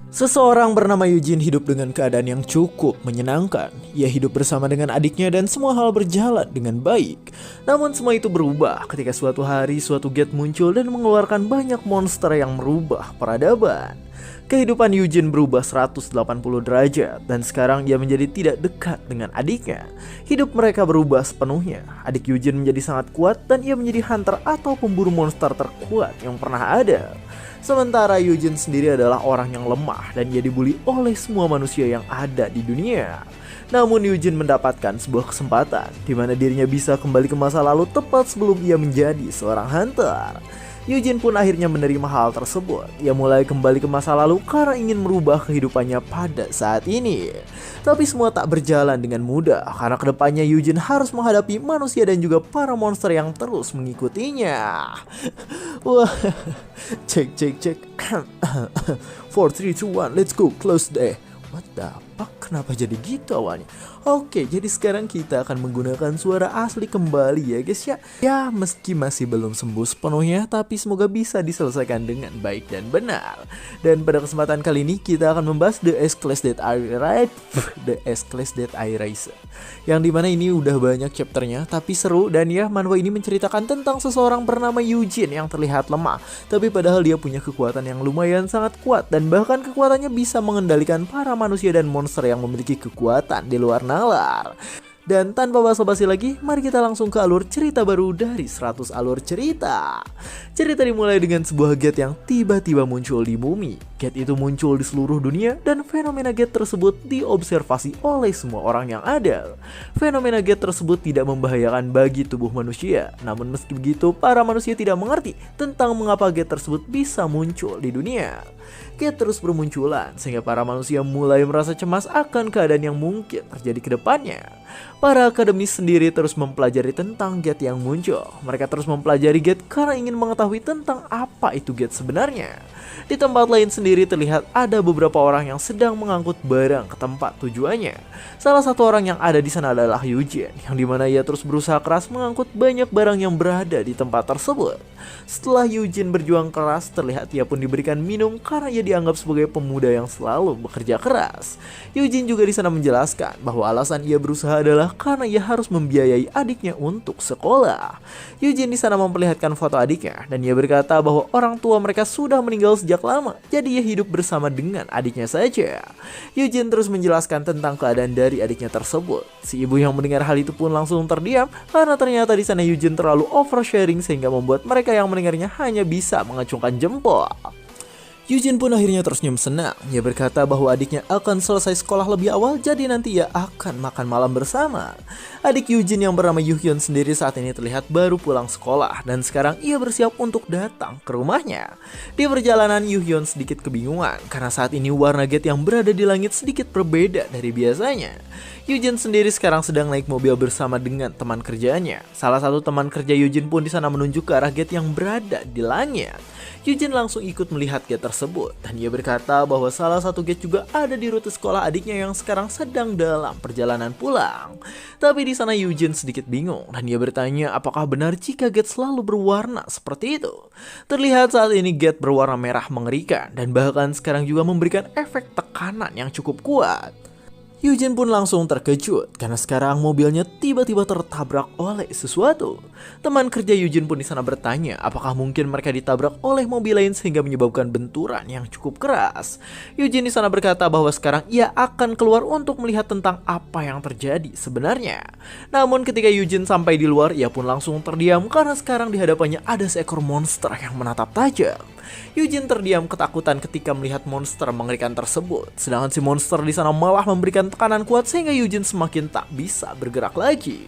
Seseorang bernama Eugene hidup dengan keadaan yang cukup menyenangkan. Ia hidup bersama dengan adiknya dan semua hal berjalan dengan baik. Namun semua itu berubah ketika suatu hari suatu gate muncul dan mengeluarkan banyak monster yang merubah peradaban. Kehidupan Eugene berubah 180 derajat dan sekarang ia menjadi tidak dekat dengan adiknya. Hidup mereka berubah sepenuhnya. Adik Eugene menjadi sangat kuat dan ia menjadi hunter atau pemburu monster terkuat yang pernah ada. Sementara Eugene sendiri adalah orang yang lemah dan ia dibully oleh semua manusia yang ada di dunia. Namun Eugene mendapatkan sebuah kesempatan di mana dirinya bisa kembali ke masa lalu tepat sebelum ia menjadi seorang hunter. Eugene pun akhirnya menerima hal tersebut. Ia mulai kembali ke masa lalu karena ingin merubah kehidupannya pada saat ini. Tapi semua tak berjalan dengan mudah karena kedepannya Eugene harus menghadapi manusia dan juga para monster yang terus mengikutinya. Wah, cek. 4, 3, 2, 1, let's go, close deh. What the fuck? Kenapa jadi gitu awalnya? Oke, jadi sekarang kita akan menggunakan suara asli kembali ya guys ya. Ya, meski masih belum sembuh sepenuhnya, tapi semoga bisa diselesaikan dengan baik dan benar. Dan pada kesempatan kali ini kita akan membahas The S-Class Dead Eye Racer. Yang dimana ini udah banyak chapternya, tapi seru. Dan ya, manhwa ini menceritakan tentang seseorang bernama Eugene yang terlihat lemah, tapi padahal dia punya kekuatan yang lumayan sangat kuat. Dan bahkan kekuatannya bisa mengendalikan para manusia dan monster yang memiliki kekuatan di luar nalar. Dan tanpa basa-basi lagi, mari kita langsung ke alur cerita baru dari 100 alur cerita. Cerita dimulai dengan sebuah gate yang tiba-tiba muncul di bumi. Gate itu muncul di seluruh dunia dan fenomena gate tersebut diobservasi oleh semua orang yang ada. Fenomena gate tersebut tidak membahayakan bagi tubuh manusia. Namun meski begitu, para manusia tidak mengerti tentang mengapa gate tersebut bisa muncul di dunia. Gate terus bermunculan sehingga para manusia mulai merasa cemas akan keadaan yang mungkin terjadi ke depannya. Para akademis sendiri terus mempelajari tentang gate yang muncul. Mereka terus mempelajari gate karena ingin mengetahui tentang apa itu gate sebenarnya. Di tempat lain sendiri terlihat ada beberapa orang yang sedang mengangkut barang ke tempat tujuannya. Salah satu orang yang ada di sana adalah Eugene, yang dimana ia terus berusaha keras mengangkut banyak barang yang berada di tempat tersebut. Setelah Eugene berjuang keras, terlihat ia pun diberikan minum karena ia dianggap sebagai pemuda yang selalu bekerja keras. Eugene juga di sana menjelaskan bahwa alasan ia berusaha adalah karena ia harus membiayai adiknya untuk sekolah. Eugene di sana memperlihatkan foto adiknya dan ia berkata bahwa orang tua mereka sudah meninggal sejak lama, jadi ia hidup bersama dengan adiknya saja. Eugene terus menjelaskan tentang keadaan dari adiknya tersebut. Si ibu yang mendengar hal itu pun langsung terdiam karena ternyata di sana Eugene terlalu oversharing sehingga membuat mereka yang mendengarnya hanya bisa mengacungkan jempol. Eugene pun akhirnya tersenyum senang. Ia berkata bahwa adiknya akan selesai sekolah lebih awal, jadi nanti ia akan makan malam bersama. Adik Eugene yang bernama Yuhyun sendiri saat ini terlihat baru pulang sekolah dan sekarang ia bersiap untuk datang ke rumahnya. Di perjalanan Yuhyun sedikit kebingungan karena saat ini warna gate yang berada di langit sedikit berbeda dari biasanya. Eugene sendiri sekarang sedang naik mobil bersama dengan teman kerjanya. Salah satu teman kerja Eugene pun di sana menunjuk ke arah gate yang berada di langit. Eugene langsung ikut melihat gate tersebut dan ia berkata bahwa salah satu gate juga ada di rute sekolah adiknya yang sekarang sedang dalam perjalanan pulang. Tapi di sana Eugene sedikit bingung dan ia bertanya apakah benar jika gate selalu berwarna seperti itu. Terlihat saat ini gate berwarna merah mengerikan dan bahkan sekarang juga memberikan efek tekanan yang cukup kuat. Eugene pun langsung terkejut karena sekarang mobilnya tiba-tiba tertabrak oleh sesuatu. Teman kerja Eugene pun di sana bertanya apakah mungkin mereka ditabrak oleh mobil lain sehingga menyebabkan benturan yang cukup keras. Eugene di sana berkata bahwa sekarang ia akan keluar untuk melihat tentang apa yang terjadi sebenarnya. Namun ketika Eugene sampai di luar, ia pun langsung terdiam karena sekarang di hadapannya ada seekor monster yang menatap tajam. Eugene terdiam ketakutan ketika melihat monster mengerikan tersebut. Sedangkan si monster di sana malah memberikan tekanan kuat sehingga Eugene semakin tak bisa bergerak lagi.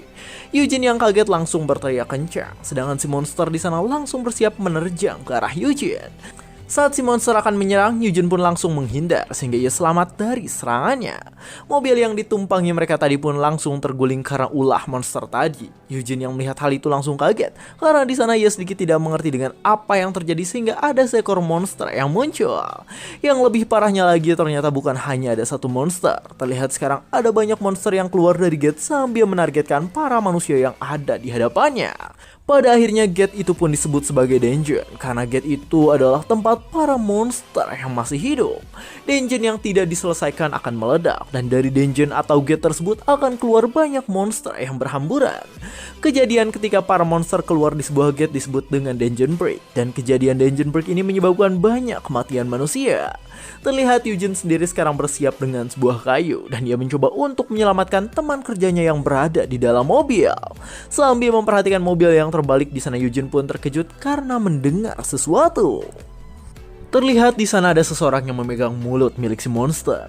Eugene yang kaget langsung berteriak kencang, sedangkan si monster di sana langsung bersiap menerjang ke arah Eugene. Saat si monster akan menyerang, Eugene pun langsung menghindar sehingga ia selamat dari serangannya. Mobil yang ditumpangi mereka tadi pun langsung terguling karena ulah monster tadi. Eugene yang melihat hal itu langsung kaget karena di sana ia sedikit tidak mengerti dengan apa yang terjadi sehingga ada seekor monster yang muncul. Yang lebih parahnya lagi ternyata bukan hanya ada satu monster. Terlihat sekarang ada banyak monster yang keluar dari gate sambil menargetkan para manusia yang ada di hadapannya. Pada akhirnya gate itu pun disebut sebagai dungeon karena gate itu adalah tempat para monster yang masih hidup. Dungeon yang tidak diselesaikan akan meledak dan dari dungeon atau gate tersebut akan keluar banyak monster yang berhamburan. Kejadian ketika para monster keluar di sebuah gate disebut dengan dungeon break dan kejadian dungeon break ini menyebabkan banyak kematian manusia. Terlihat Eugene sendiri sekarang bersiap dengan sebuah kayu dan ia mencoba untuk menyelamatkan teman kerjanya yang berada di dalam mobil. Sambil memperhatikan mobil yang terbalik di sana, Eugene pun terkejut karena mendengar sesuatu. Terlihat di sana ada seseorang yang memegang mulut milik si monster.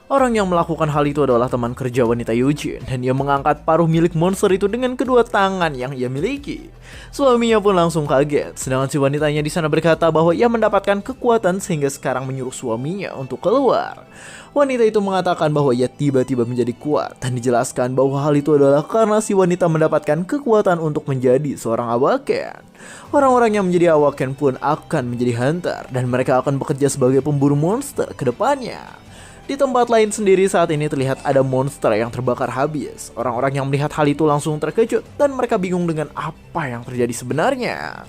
Orang yang melakukan hal itu adalah teman kerja wanita Eugene dan ia mengangkat paruh milik monster itu dengan kedua tangan yang ia miliki. Suaminya pun langsung kaget, sedangkan si wanitanya di sana berkata bahwa ia mendapatkan kekuatan sehingga sekarang menyuruh suaminya untuk keluar. Wanita itu mengatakan bahwa ia tiba-tiba menjadi kuat dan dijelaskan bahwa hal itu adalah karena si wanita mendapatkan kekuatan untuk menjadi seorang awaken. Orang-orang yang menjadi awaken pun akan menjadi hunter dan mereka akan bekerja sebagai pemburu monster ke depannya. Di tempat lain sendiri saat ini terlihat ada monster yang terbakar habis. Orang-orang yang melihat hal itu langsung terkejut dan mereka bingung dengan apa yang terjadi sebenarnya.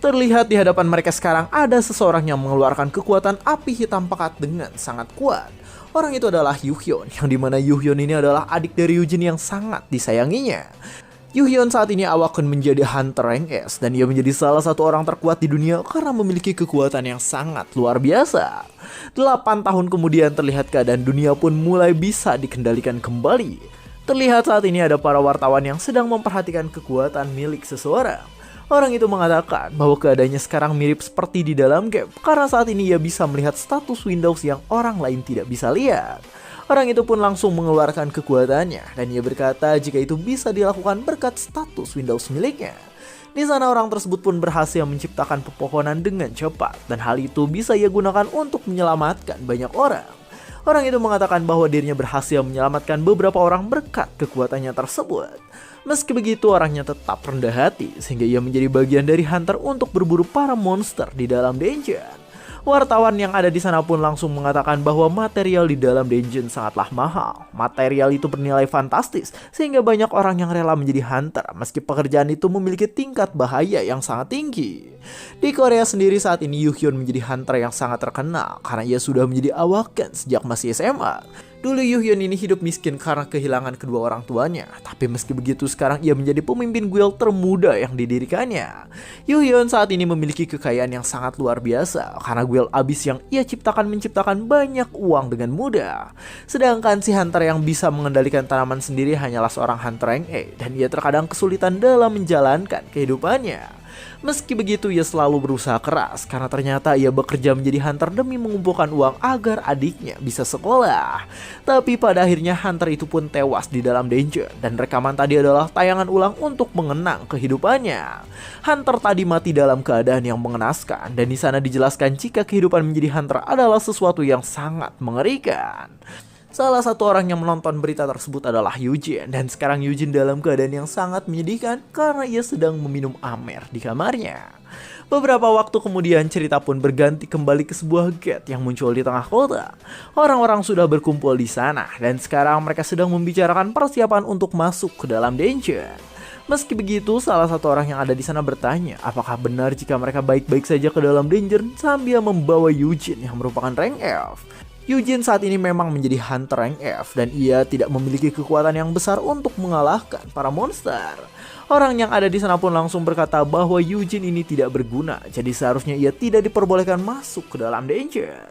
Terlihat di hadapan mereka sekarang ada seseorang yang mengeluarkan kekuatan api hitam pekat dengan sangat kuat. Orang itu adalah Yuhyun, yang dimana Yuhyun ini adalah adik dari Eugene yang sangat disayanginya. Yuhyun saat ini awaken menjadi hunter rank S dan ia menjadi salah satu orang terkuat di dunia karena memiliki kekuatan yang sangat luar biasa. 8 tahun kemudian terlihat keadaan dunia pun mulai bisa dikendalikan kembali. Terlihat saat ini ada para wartawan yang sedang memperhatikan kekuatan milik seseorang. Orang itu mengatakan bahwa keadaannya sekarang mirip seperti di dalam game karena saat ini ia bisa melihat status Windows yang orang lain tidak bisa lihat. Orang itu pun langsung mengeluarkan kekuatannya dan ia berkata jika itu bisa dilakukan berkat status Windows miliknya. Di sana orang tersebut pun berhasil menciptakan pepohonan dengan cepat dan hal itu bisa ia gunakan untuk menyelamatkan banyak orang. Orang itu mengatakan bahwa dirinya berhasil menyelamatkan beberapa orang berkat kekuatannya tersebut. Meski begitu orangnya tetap rendah hati sehingga ia menjadi bagian dari hunter untuk berburu para monster di dalam dungeon. Wartawan yang ada di sana pun langsung mengatakan bahwa material di dalam dungeon sangatlah mahal. Material itu bernilai fantastis sehingga banyak orang yang rela menjadi hunter meski pekerjaan itu memiliki tingkat bahaya yang sangat tinggi. Di Korea sendiri saat ini Yuhyun menjadi hunter yang sangat terkenal karena ia sudah menjadi awaken sejak masih SMA. Dulu Yuhyun ini hidup miskin karena kehilangan kedua orang tuanya. Tapi meski begitu sekarang ia menjadi pemimpin guild termuda yang didirikannya. Yuhyun saat ini memiliki kekayaan yang sangat luar biasa karena guild abis yang ia ciptakan menciptakan banyak uang dengan mudah. Sedangkan si hunter yang bisa mengendalikan tanaman sendiri hanyalah seorang hunter rank A dan ia terkadang kesulitan dalam menjalankan kehidupannya. Meski begitu ia selalu berusaha keras karena ternyata ia bekerja menjadi hunter demi mengumpulkan uang agar adiknya bisa sekolah. Tapi pada akhirnya hunter itu pun tewas di dalam dungeon dan rekaman tadi adalah tayangan ulang untuk mengenang kehidupannya. Hunter tadi mati dalam keadaan yang mengenaskan dan di sana dijelaskan jika kehidupan menjadi hunter adalah sesuatu yang sangat mengerikan. Salah satu orang yang menonton berita tersebut adalah Eugene dan sekarang Eugene dalam keadaan yang sangat menyedihkan karena ia sedang meminum amer di kamarnya. Beberapa waktu kemudian cerita pun berganti kembali ke sebuah gate yang muncul di tengah kota. Orang-orang sudah berkumpul di sana dan sekarang mereka sedang membicarakan persiapan untuk masuk ke dalam dungeon. Meski begitu, salah satu orang yang ada di sana bertanya apakah benar jika mereka baik-baik saja ke dalam dungeon sambil membawa Eugene yang merupakan rank F. Eugene saat ini memang menjadi hunter rank F dan ia tidak memiliki kekuatan yang besar untuk mengalahkan para monster. Orang yang ada di sana pun langsung berkata bahwa Eugene ini tidak berguna, jadi seharusnya ia tidak diperbolehkan masuk ke dalam dungeon.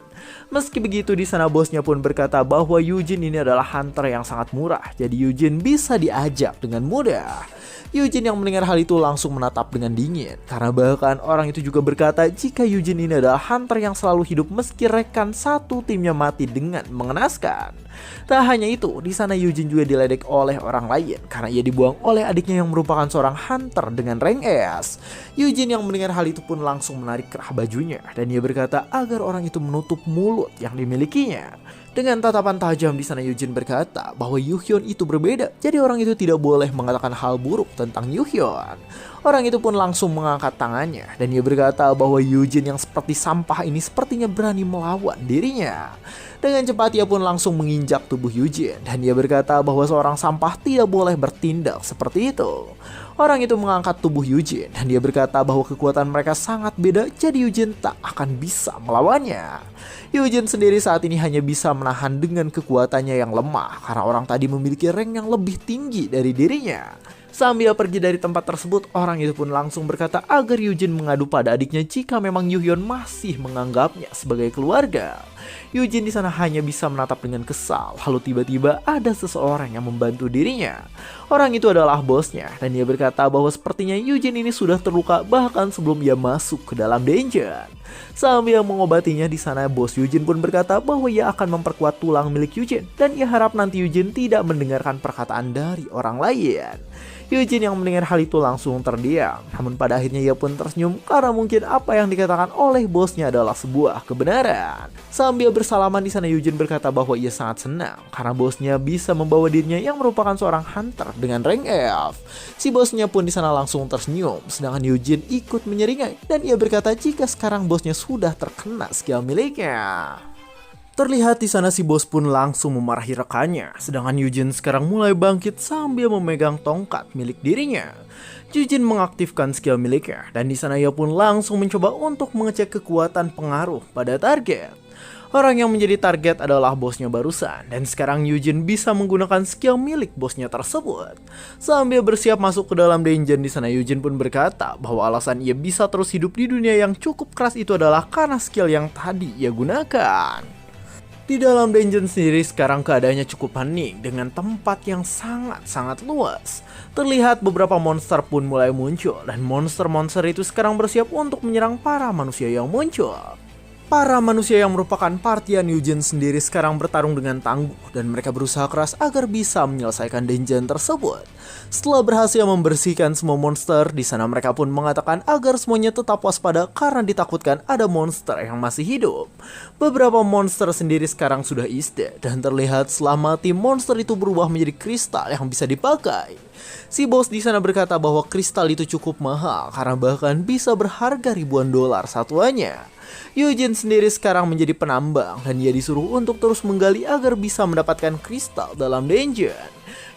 Meski begitu di sana bosnya pun berkata bahwa Eugene ini adalah hunter yang sangat murah, jadi Eugene bisa diajak dengan mudah. Eugene yang mendengar hal itu langsung menatap dengan dingin karena bahkan orang itu juga berkata jika Eugene ini adalah hunter yang selalu hidup meski rekan satu timnya mati dengan mengenaskan. Tak hanya itu, di sana Eugene juga diledek oleh orang lain karena ia dibuang oleh adiknya yang merupakan seorang hunter dengan rank S. Eugene yang mendengar hal itu pun langsung menarik kerah bajunya dan ia berkata agar orang itu menutup mulut yang dimilikinya. Dengan tatapan tajam di sana Eugene berkata bahwa Yuhyun itu berbeda, jadi orang itu tidak boleh mengatakan hal buruk tentang Yuhyun. Orang itu pun langsung mengangkat tangannya dan ia berkata bahwa Eugene yang seperti sampah ini sepertinya berani melawan dirinya. Dengan cepat ia pun langsung menginjak tubuh Eugene dan ia berkata bahwa seorang sampah tidak boleh bertindak seperti itu. Orang itu mengangkat tubuh Eugene dan dia berkata bahwa kekuatan mereka sangat beda, jadi Eugene tak akan bisa melawannya. Eugene sendiri saat ini hanya bisa menahan dengan kekuatannya yang lemah karena orang tadi memiliki rank yang lebih tinggi dari dirinya. Sambil pergi dari tempat tersebut, orang itu pun langsung berkata agar Eugene mengadu pada adiknya jika memang Yuhyun masih menganggapnya sebagai keluarga. Eugene di sana hanya bisa menatap dengan kesal, lalu tiba-tiba ada seseorang yang membantu dirinya. Orang itu adalah bosnya dan dia berkata bahwa sepertinya Eugene ini sudah terluka bahkan sebelum ia masuk ke dalam dungeon. Sambil mengobatinya di sana, bos Eugene pun berkata bahwa ia akan memperkuat tulang milik Eugene dan ia harap nanti Eugene tidak mendengarkan perkataan dari orang lain. Eugene yang mendengar hal itu langsung terdiam, namun pada akhirnya ia pun tersenyum karena mungkin apa yang dikatakan oleh bosnya adalah sebuah kebenaran. Sambil bersalaman di sana, Eugene berkata bahwa ia sangat senang karena bosnya bisa membawa dirinya yang merupakan seorang hunter dengan rank F. Si bosnya pun di sana langsung tersenyum, sedangkan Eugene ikut menyeringai dan ia berkata jika sekarang bosnya sudah terkena skill miliknya. Terlihat di sana si bos pun langsung memarahi rekannya, sedangkan Eugene sekarang mulai bangkit sambil memegang tongkat milik dirinya. Eugene mengaktifkan skill miliknya dan di sana ia pun langsung mencoba untuk mengecek kekuatan pengaruh pada target. Orang yang menjadi target adalah bosnya barusan dan sekarang Eugene bisa menggunakan skill milik bosnya tersebut. Sambil bersiap masuk ke dalam dungeon di sana, Eugene pun berkata bahwa alasan ia bisa terus hidup di dunia yang cukup keras itu adalah karena skill yang tadi ia gunakan. Di dalam dungeon sendiri sekarang keadaannya cukup hening dengan tempat yang sangat luas. Terlihat beberapa monster pun mulai muncul dan monster-monster itu sekarang bersiap untuk menyerang para manusia yang muncul. Para manusia yang merupakan partian Eugene sendiri sekarang bertarung dengan tangguh dan mereka berusaha keras agar bisa menyelesaikan dungeon tersebut. Setelah berhasil membersihkan semua monster, di sana mereka pun mengatakan agar semuanya tetap waspada karena ditakutkan ada monster yang masih hidup. Beberapa monster sendiri sekarang sudah is dead dan terlihat setelah mati monster itu berubah menjadi kristal yang bisa dipakai. Si bos di sana berkata bahwa kristal itu cukup mahal karena bahkan bisa berharga ribuan dolar satuannya. Eugene sendiri sekarang menjadi penambang dan ia disuruh untuk terus menggali agar bisa mendapatkan kristal dalam dungeon.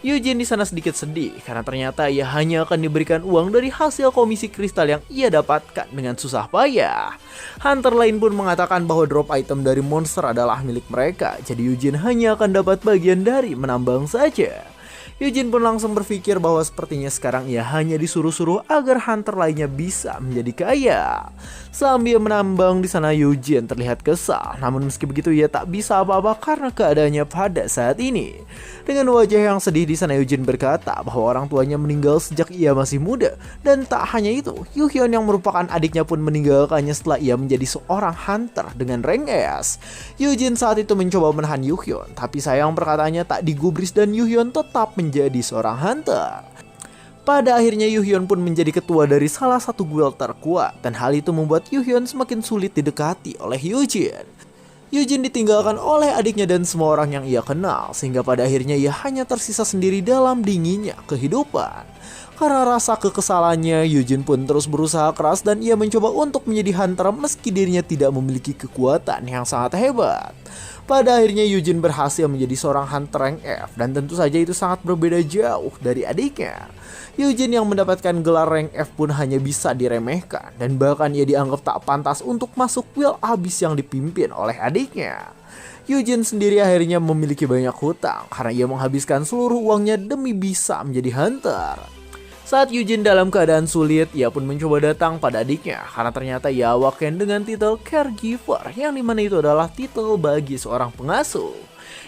Eugene di sana sedikit sedih karena ternyata ia hanya akan diberikan uang dari hasil komisi kristal yang ia dapatkan dengan susah payah. Hunter lain pun mengatakan bahwa drop item dari monster adalah milik mereka, jadi Eugene hanya akan dapat bagian dari menambang saja. Eugene pun langsung berpikir bahwa sepertinya sekarang ia hanya disuruh-suruh agar hunter lainnya bisa menjadi kaya. Sambil menambang di sana, Eugene terlihat kesal, namun meski begitu ia tak bisa apa-apa karena keadaannya pada saat ini. Dengan wajah yang sedih di sana, Eugene berkata bahwa orang tuanya meninggal sejak ia masih muda dan tak hanya itu, Yuhyun yang merupakan adiknya pun meninggalkannya setelah ia menjadi seorang hunter dengan rank S. Eugene saat itu mencoba menahan Yuhyun, tapi sayang perkataannya tak digubris dan Yuhyun tetap menjadi seorang hunter. Pada akhirnya Yuhyun pun menjadi ketua dari salah satu guild terkuat dan hal itu membuat Yuhyun semakin sulit didekati oleh Eugene. Eugene ditinggalkan oleh adiknya dan semua orang yang ia kenal sehingga pada akhirnya ia hanya tersisa sendiri dalam dinginnya kehidupan. Karena rasa kekesalannya, Eugene pun terus berusaha keras dan ia mencoba untuk menjadi hunter meski dirinya tidak memiliki kekuatan yang sangat hebat. Pada akhirnya Eugene berhasil menjadi seorang hunter rank F dan tentu saja itu sangat berbeda jauh dari adiknya. Eugene yang mendapatkan gelar rank F pun hanya bisa diremehkan dan bahkan ia dianggap tak pantas untuk masuk guild abis yang dipimpin oleh adiknya. Eugene sendiri akhirnya memiliki banyak hutang karena ia menghabiskan seluruh uangnya demi bisa menjadi hunter. Saat Eugene dalam keadaan sulit, ia pun mencoba datang pada adiknya karena ternyata ia awaken dengan titel caregiver yang dimana itu adalah titel bagi seorang pengasuh.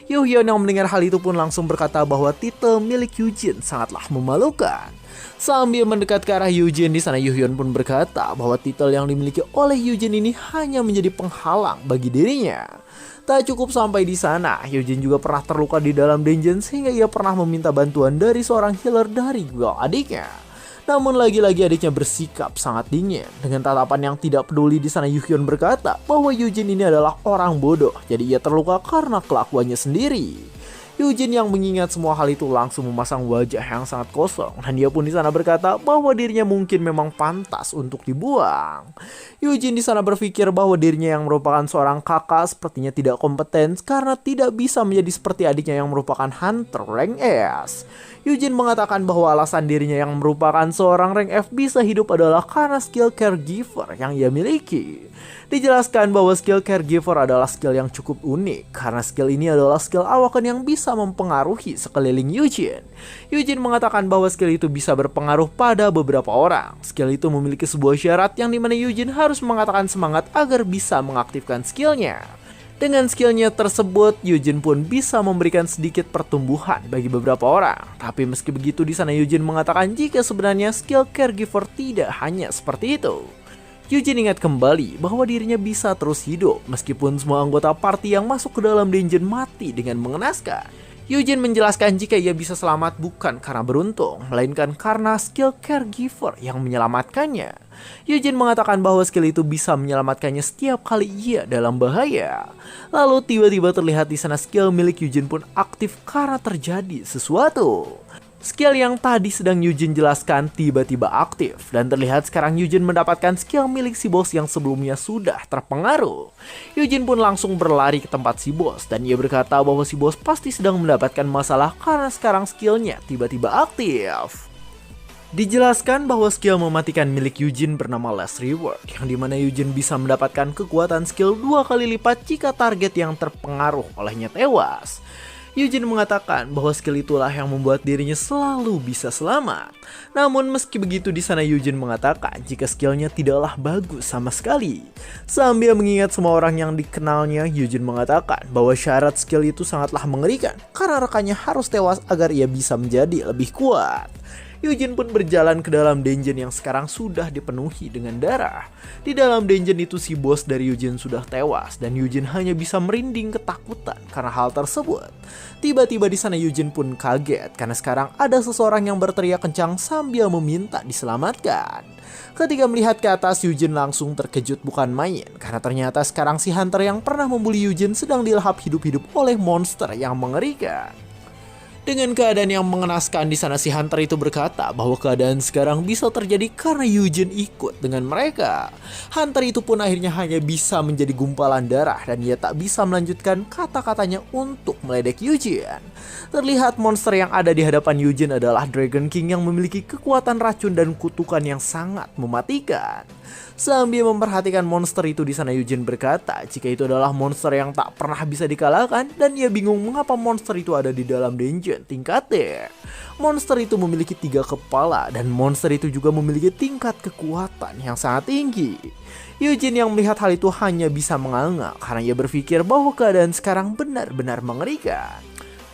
Yuhyun yang mendengar hal itu pun langsung berkata bahwa titel milik Eugene sangatlah memalukan. Sambil mendekat ke arah Eugene di sana, Yuhyun pun berkata bahwa titel yang dimiliki oleh Eugene ini hanya menjadi penghalang bagi dirinya. Tak cukup sampai di sana, Eugene juga pernah terluka di dalam dungeon sehingga ia pernah meminta bantuan dari seorang healer dari guild adiknya. Namun lagi-lagi adiknya bersikap sangat dingin. Dengan tatapan yang tidak peduli di sana, Yuhyun berkata bahwa Eugene ini adalah orang bodoh, jadi ia terluka karena kelakuannya sendiri. Eugene yang mengingat semua hal itu langsung memasang wajah yang sangat kosong dan dia pun di sana berkata bahwa dirinya mungkin memang pantas untuk dibuang. Eugene di sana berpikir bahwa dirinya yang merupakan seorang kakak sepertinya tidak kompeten karena tidak bisa menjadi seperti adiknya yang merupakan hunter rank S. Eugene mengatakan bahwa alasan dirinya yang merupakan seorang rank F bisa hidup adalah karena skill caregiver yang ia miliki. Dijelaskan bahwa skill caregiver adalah skill yang cukup unik karena skill ini adalah skill awaken yang bisa mempengaruhi sekeliling Eugene. Eugene mengatakan bahwa skill itu bisa berpengaruh pada beberapa orang. Skill itu memiliki sebuah syarat yang dimana Eugene harus mengatakan semangat agar bisa mengaktifkan skillnya. Dengan skillnya tersebut, Eugene pun bisa memberikan sedikit pertumbuhan bagi beberapa orang. Tapi meski begitu di sana Eugene mengatakan jika sebenarnya skill caregiver tidak hanya seperti itu. Eugene ingat kembali bahwa dirinya bisa terus hidup meskipun semua anggota party yang masuk ke dalam dungeon mati dengan mengenaskan. Eugene menjelaskan jika ia bisa selamat bukan karena beruntung, melainkan karena skill caregiver yang menyelamatkannya. Eugene mengatakan bahwa skill itu bisa menyelamatkannya setiap kali ia dalam bahaya. Lalu tiba-tiba terlihat di sana skill milik Eugene pun aktif karena terjadi sesuatu. Skill yang tadi sedang Eugene jelaskan tiba-tiba aktif dan terlihat sekarang Eugene mendapatkan skill milik si bos yang sebelumnya sudah terpengaruh. Eugene pun langsung berlari ke tempat si bos dan ia berkata bahwa si bos pasti sedang mendapatkan masalah karena sekarang skillnya tiba-tiba aktif. Dijelaskan bahwa skill mematikan milik Eugene bernama Last Reward yang dimana Eugene bisa mendapatkan kekuatan skill 2 kali lipat jika target yang terpengaruh olehnya tewas. Eugene mengatakan bahwa skill itulah yang membuat dirinya selalu bisa selamat. Namun meski begitu di sana Eugene mengatakan jika skillnya tidaklah bagus sama sekali. Sambil mengingat semua orang yang dikenalnya, Eugene mengatakan bahwa syarat skill itu sangatlah mengerikan karena rekannya harus tewas agar ia bisa menjadi lebih kuat. Eugene pun berjalan ke dalam dungeon yang sekarang sudah dipenuhi dengan darah. Di dalam dungeon itu si bos dari Eugene sudah tewas dan Eugene hanya bisa merinding ketakutan karena hal tersebut. Tiba-tiba di sana Eugene pun kaget karena sekarang ada seseorang yang berteriak kencang sambil meminta diselamatkan. Ketika melihat ke atas, Eugene langsung terkejut bukan main karena ternyata sekarang si hunter yang pernah membuli Eugene sedang dilahap hidup-hidup oleh monster yang mengerikan. Dengan keadaan yang mengenaskan di sana si hunter itu berkata bahwa keadaan sekarang bisa terjadi karena Eugene ikut dengan mereka. Hunter itu pun akhirnya hanya bisa menjadi gumpalan darah dan ia tak bisa melanjutkan kata-katanya untuk meledek Eugene. Terlihat monster yang ada di hadapan Eugene adalah Dragon King yang memiliki kekuatan racun dan kutukan yang sangat mematikan. Sambil memperhatikan monster itu di sana Eugene berkata jika itu adalah monster yang tak pernah bisa dikalahkan dan ia bingung mengapa monster itu ada di dalam dungeon tingkat D. Monster itu memiliki 3 kepala dan monster itu juga memiliki tingkat kekuatan yang sangat tinggi. Eugene yang melihat hal itu hanya bisa menganga karena ia berpikir bahwa keadaan sekarang benar-benar mengerikan.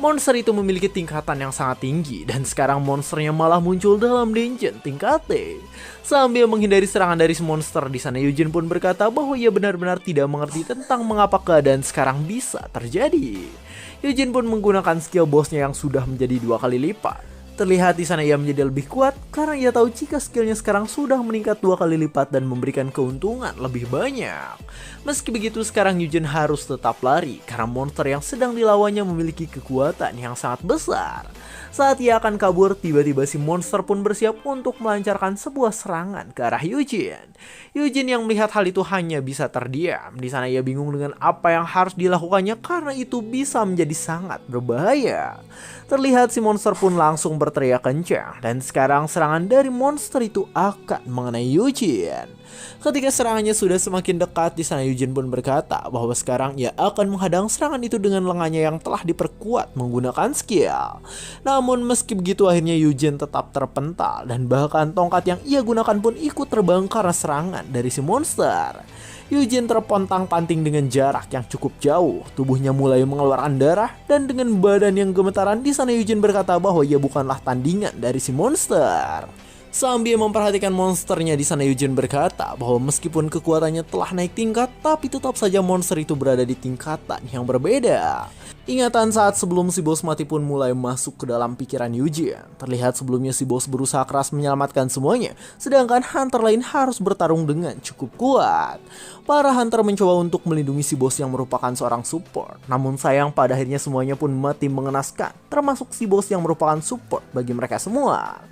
Monster itu memiliki tingkatan yang sangat tinggi dan sekarang monsternya malah muncul dalam dungeon tingkat T. Sambil menghindari serangan dari si monster di sana Eugene pun berkata bahwa ia benar-benar tidak mengerti tentang mengapa keadaan sekarang bisa terjadi. Eugene pun menggunakan skill bosnya yang sudah menjadi 2 kali lipat. Terlihat di sana ia menjadi lebih kuat karena ia tahu jika skillnya sekarang sudah meningkat 2 kali lipat dan memberikan keuntungan lebih banyak. Meski begitu sekarang Eugene harus tetap lari karena monster yang sedang dilawannya memiliki kekuatan yang sangat besar. Saat ia akan kabur, tiba-tiba si monster pun bersiap untuk melancarkan sebuah serangan ke arah Eugene. Eugene yang melihat hal itu hanya bisa terdiam. Di sana ia bingung dengan apa yang harus dilakukannya karena itu bisa menjadi sangat berbahaya. Terlihat si monster pun langsung berteriak kencang dan sekarang serangan dari monster itu akan mengenai Eugene. Ketika serangannya sudah semakin dekat, di sana Eugene pun berkata bahwa sekarang ia akan menghadang serangan itu dengan lengannya yang telah diperkuat menggunakan skill. Namun meski begitu akhirnya Eugene tetap terpental dan bahkan tongkat yang ia gunakan pun ikut terbang karena serangan dari si monster. Eugene terpontang-panting dengan jarak yang cukup jauh, tubuhnya mulai mengeluarkan darah dan dengan badan yang gemetaran di sana Eugene berkata bahwa ia bukanlah tandingan dari si monster. Sambil memperhatikan monsternya di sana, Eugene berkata bahwa meskipun kekuatannya telah naik tingkat, tapi tetap saja monster itu berada di tingkatan yang berbeda. Ingatan saat sebelum si bos mati pun mulai masuk ke dalam pikiran Eugene. Terlihat sebelumnya si bos berusaha keras menyelamatkan semuanya, sedangkan hunter lain harus bertarung dengan cukup kuat. Para hunter mencoba untuk melindungi si bos yang merupakan seorang support, namun sayang pada akhirnya semuanya pun mati mengenaskan, termasuk si bos yang merupakan support bagi mereka semua.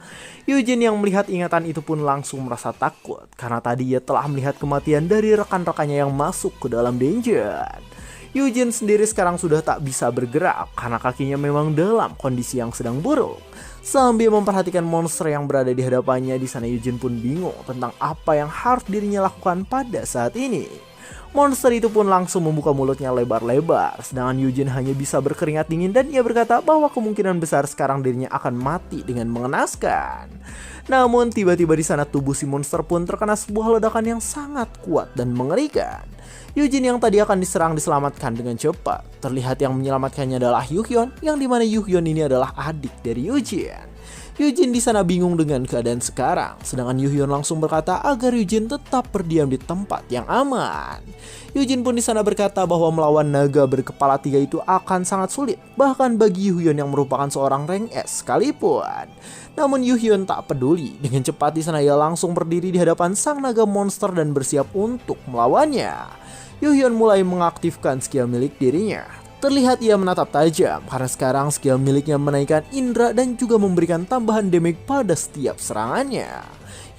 Eugene yang melihat ingatan itu pun langsung merasa takut karena tadi ia telah melihat kematian dari rekan-rekannya yang masuk ke dalam dungeon. Eugene sendiri sekarang sudah tak bisa bergerak karena kakinya memang dalam kondisi yang sedang buruk. Sambil memperhatikan monster yang berada di hadapannya, di sana Eugene pun bingung tentang apa yang harus dirinya lakukan pada saat ini. Monster itu pun langsung membuka mulutnya lebar-lebar, sedangkan Eugene hanya bisa berkeringat dingin dan ia berkata bahwa kemungkinan besar sekarang dirinya akan mati dengan mengenaskan. Namun tiba-tiba di sana tubuh si monster pun terkena sebuah ledakan yang sangat kuat dan mengerikan. Eugene yang tadi akan diserang diselamatkan dengan cepat. Terlihat yang menyelamatkannya adalah Yuhyun, yang dimana Yuhyun ini adalah adik dari Eugene. Eugene di sana bingung dengan keadaan sekarang, sedangkan Yuhyun langsung berkata agar Eugene tetap berdiam di tempat yang aman. Eugene pun di sana berkata bahwa melawan naga berkepala 3 itu akan sangat sulit, bahkan bagi Yuhyun yang merupakan seorang rank S sekalipun. Namun Yuhyun tak peduli, dengan cepat di sana ia langsung berdiri di hadapan sang naga monster dan bersiap untuk melawannya. Yuhyun mulai mengaktifkan skill milik dirinya. Terlihat ia menatap tajam karena sekarang skill miliknya menaikkan indera dan juga memberikan tambahan damage pada setiap serangannya.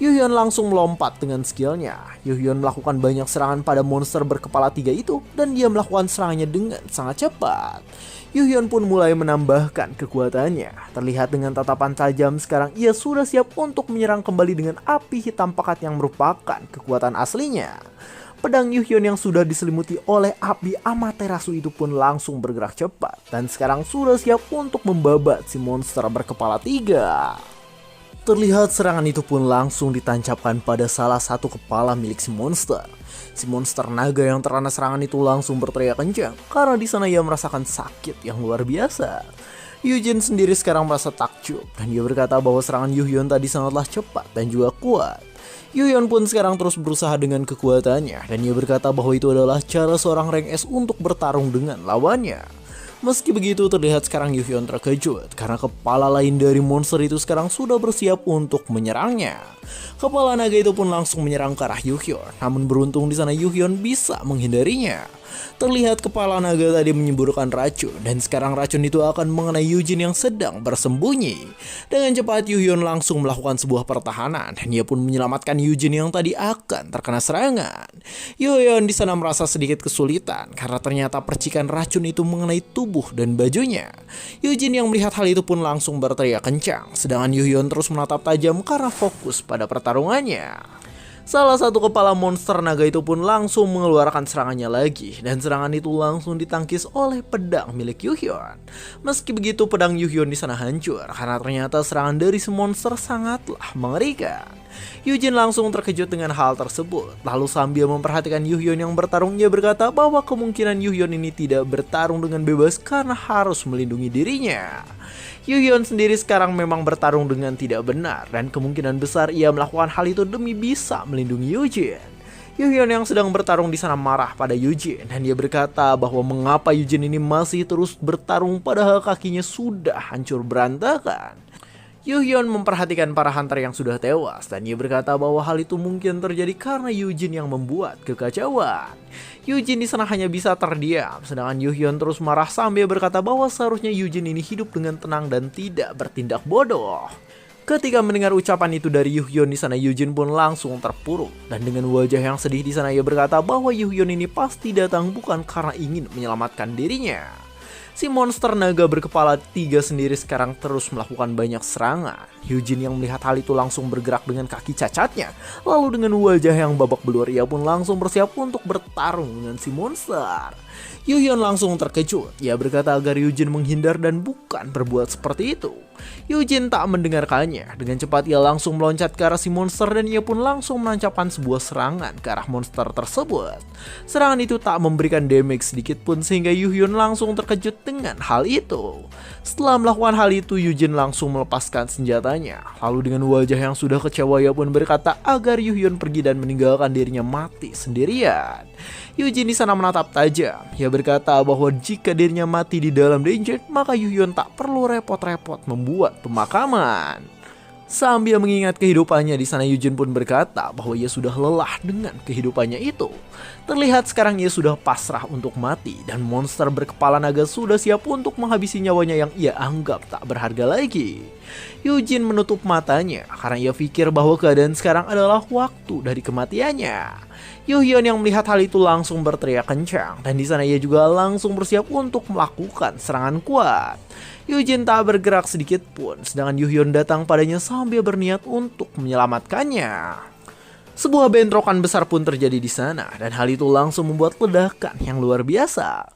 Yuhyun langsung melompat dengan skillnya. Yuhyun melakukan banyak serangan pada monster berkepala 3 itu dan dia melakukan serangannya dengan sangat cepat. Yuhyun pun mulai menambahkan kekuatannya. Terlihat dengan tatapan tajam sekarang ia sudah siap untuk menyerang kembali dengan api hitam pekat yang merupakan kekuatan aslinya. Pedang Yuhyun yang sudah diselimuti oleh api Amaterasu itu pun langsung bergerak cepat dan sekarang sudah siap untuk membabat si monster berkepala 3. Terlihat serangan itu pun langsung ditancapkan pada salah satu kepala milik si monster. Si monster naga yang terkena serangan itu langsung berteriak kencang karena di sana ia merasakan sakit yang luar biasa. Eugene sendiri sekarang merasa takjub dan dia berkata bahwa serangan Yuhyun tadi sangatlah cepat dan juga kuat. Yuhyun pun sekarang terus berusaha dengan kekuatannya dan ia berkata bahwa itu adalah cara seorang rank S untuk bertarung dengan lawannya. Meski begitu terlihat sekarang Yuhyun terkejut karena kepala lain dari monster itu sekarang sudah bersiap untuk menyerangnya. Kepala naga itu pun langsung menyerang ke arah Yuhyun, namun beruntung di sana Yuhyun bisa menghindarinya. Terlihat kepala naga tadi menyemburkan racun dan sekarang racun itu akan mengenai Eugene yang sedang bersembunyi. Dengan cepat Yuhyun langsung melakukan sebuah pertahanan dan ia pun menyelamatkan Eugene yang tadi akan terkena serangan. Yuhyun di sana merasa sedikit kesulitan karena ternyata percikan racun itu mengenai tubuh dan bajunya. Eugene yang melihat hal itu pun langsung berteriak kencang, sedangkan Yuhyun terus menatap tajam karena fokus pada pertarungannya. Salah satu kepala monster naga itu pun langsung mengeluarkan serangannya lagi dan serangan itu langsung ditangkis oleh pedang milik Yuhyun. Meski begitu pedang Yuhyun di sana hancur karena ternyata serangan dari si monster sangatlah mengerikan. Eugene langsung terkejut dengan hal tersebut. Lalu sambil memperhatikan Yuhyun yang bertarung, ia berkata bahwa kemungkinan Yuhyun ini tidak bertarung dengan bebas karena harus melindungi dirinya. Yuhyun sendiri sekarang memang bertarung dengan tidak benar dan kemungkinan besar ia melakukan hal itu demi bisa melindungi Eugene. Yuhyun yang sedang bertarung di sana marah pada Eugene dan dia berkata bahwa mengapa Eugene ini masih terus bertarung padahal kakinya sudah hancur berantakan. Yuhyun memperhatikan para hunter yang sudah tewas dan ia berkata bahwa hal itu mungkin terjadi karena Eugene yang membuat kekacauan. Eugene di sana hanya bisa terdiam, sedangkan Yuhyun terus marah sambil berkata bahwa seharusnya Eugene ini hidup dengan tenang dan tidak bertindak bodoh. Ketika mendengar ucapan itu dari Yuhyun di sana, Eugene pun langsung terpuruk dan dengan wajah yang sedih di sana ia berkata bahwa Yuhyun ini pasti datang bukan karena ingin menyelamatkan dirinya. Si monster naga berkepala 3 sendiri sekarang terus melakukan banyak serangan. Eugene yang melihat hal itu langsung bergerak dengan kaki cacatnya. Lalu dengan wajah yang babak belur ia pun langsung bersiap untuk bertarung dengan si monster. Yuhyun langsung terkejut. Ia berkata agar Eugene menghindar dan bukan berbuat seperti itu. Eugene tak mendengarkannya. Dengan cepat ia langsung meloncat ke arah si monster dan ia pun langsung menancapkan sebuah serangan ke arah monster tersebut. Serangan itu tak memberikan damage sedikit pun sehingga Yuhyun langsung terkejut dengan hal itu. Setelah melakukan hal itu, Eugene langsung melepaskan senjatanya. Lalu dengan wajah yang sudah kecewa ia pun berkata agar Yuhyun pergi dan meninggalkan dirinya mati sendirian. Eugene di sana menatap tajam. Ia berkata bahwa jika dirinya mati di dalam danger, maka Yuhyun tak perlu repot-repot membuat pemakaman. Sambil mengingat kehidupannya di sana, Eugene pun berkata bahwa ia sudah lelah dengan kehidupannya itu. Terlihat sekarang ia sudah pasrah untuk mati dan monster berkepala naga sudah siap untuk menghabisi nyawanya yang ia anggap tak berharga lagi. Eugene menutup matanya karena ia pikir bahwa keadaan sekarang adalah waktu dari kematiannya. Yuhyun yang melihat hal itu langsung berteriak kencang dan di sana ia juga langsung bersiap untuk melakukan serangan kuat. Eugene tak bergerak sedikit pun, sedangkan Yuhyun datang padanya sambil berniat untuk menyelamatkannya. Sebuah bentrokan besar pun terjadi di sana dan hal itu langsung membuat ledakan yang luar biasa.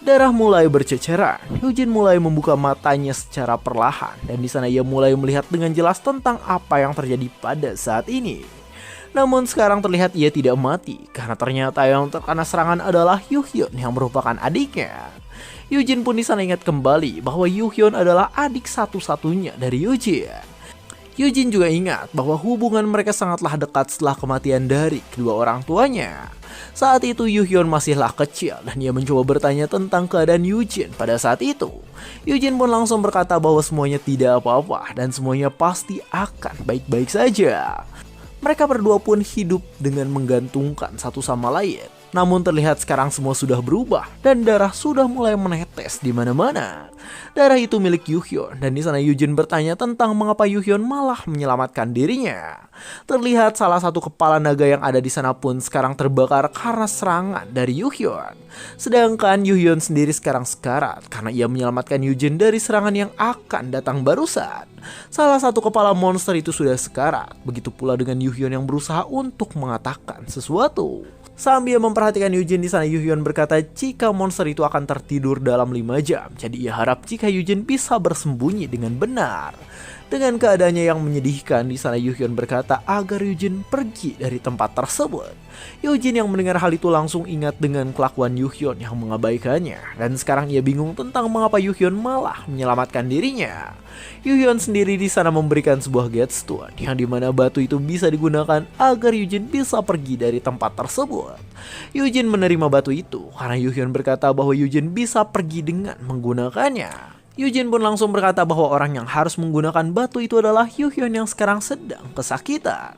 Darah mulai berceceran. Eugene mulai membuka matanya secara perlahan dan di sana ia mulai melihat dengan jelas tentang apa yang terjadi pada saat ini. Namun sekarang terlihat ia tidak mati karena ternyata yang terkena serangan adalah Yuhyun yang merupakan adiknya. Eugene pun di sana ingat kembali bahwa Yuhyun adalah adik satu-satunya dari Eugene. Eugene juga ingat bahwa hubungan mereka sangatlah dekat setelah kematian dari kedua orang tuanya. Saat itu Yuhyun masihlah kecil dan ia mencoba bertanya tentang keadaan Eugene pada saat itu. Eugene pun langsung berkata bahwa semuanya tidak apa-apa dan semuanya pasti akan baik-baik saja. Mereka berdua pun hidup dengan menggantungkan satu sama lain. Namun terlihat sekarang semua sudah berubah dan darah sudah mulai menetes di mana-mana. Darah itu milik Yuhyun dan di sana Eugene bertanya tentang mengapa Yuhyun malah menyelamatkan dirinya. Terlihat salah satu kepala naga yang ada di sana pun sekarang terbakar karena serangan dari Yuhyun. Sedangkan Yuhyun sendiri sekarang sekarat karena ia menyelamatkan Eugene dari serangan yang akan datang barusan. Salah satu kepala monster itu sudah sekarat, begitu pula dengan Yuhyun yang berusaha untuk mengatakan sesuatu. Sambil memperhatikan Eugene di sana, Yuhyun berkata jika monster itu akan tertidur dalam 5 jam. Jadi ia harap jika Eugene bisa bersembunyi dengan benar. Dengan keadaannya yang menyedihkan di sana, Yuhyun berkata agar Eugene pergi dari tempat tersebut. Eugene yang mendengar hal itu langsung ingat dengan kelakuan Yuhyun yang mengabaikannya. Dan sekarang ia bingung tentang mengapa Yuhyun malah menyelamatkan dirinya. Yuhyun sendiri di sana memberikan sebuah Getston yang dimana batu itu bisa digunakan agar Eugene bisa pergi dari tempat tersebut. Eugene menerima batu itu karena Yuhyun berkata bahwa Eugene bisa pergi dengan menggunakannya. Eugene pun langsung berkata bahwa orang yang harus menggunakan batu itu adalah Yuhyun yang sekarang sedang kesakitan.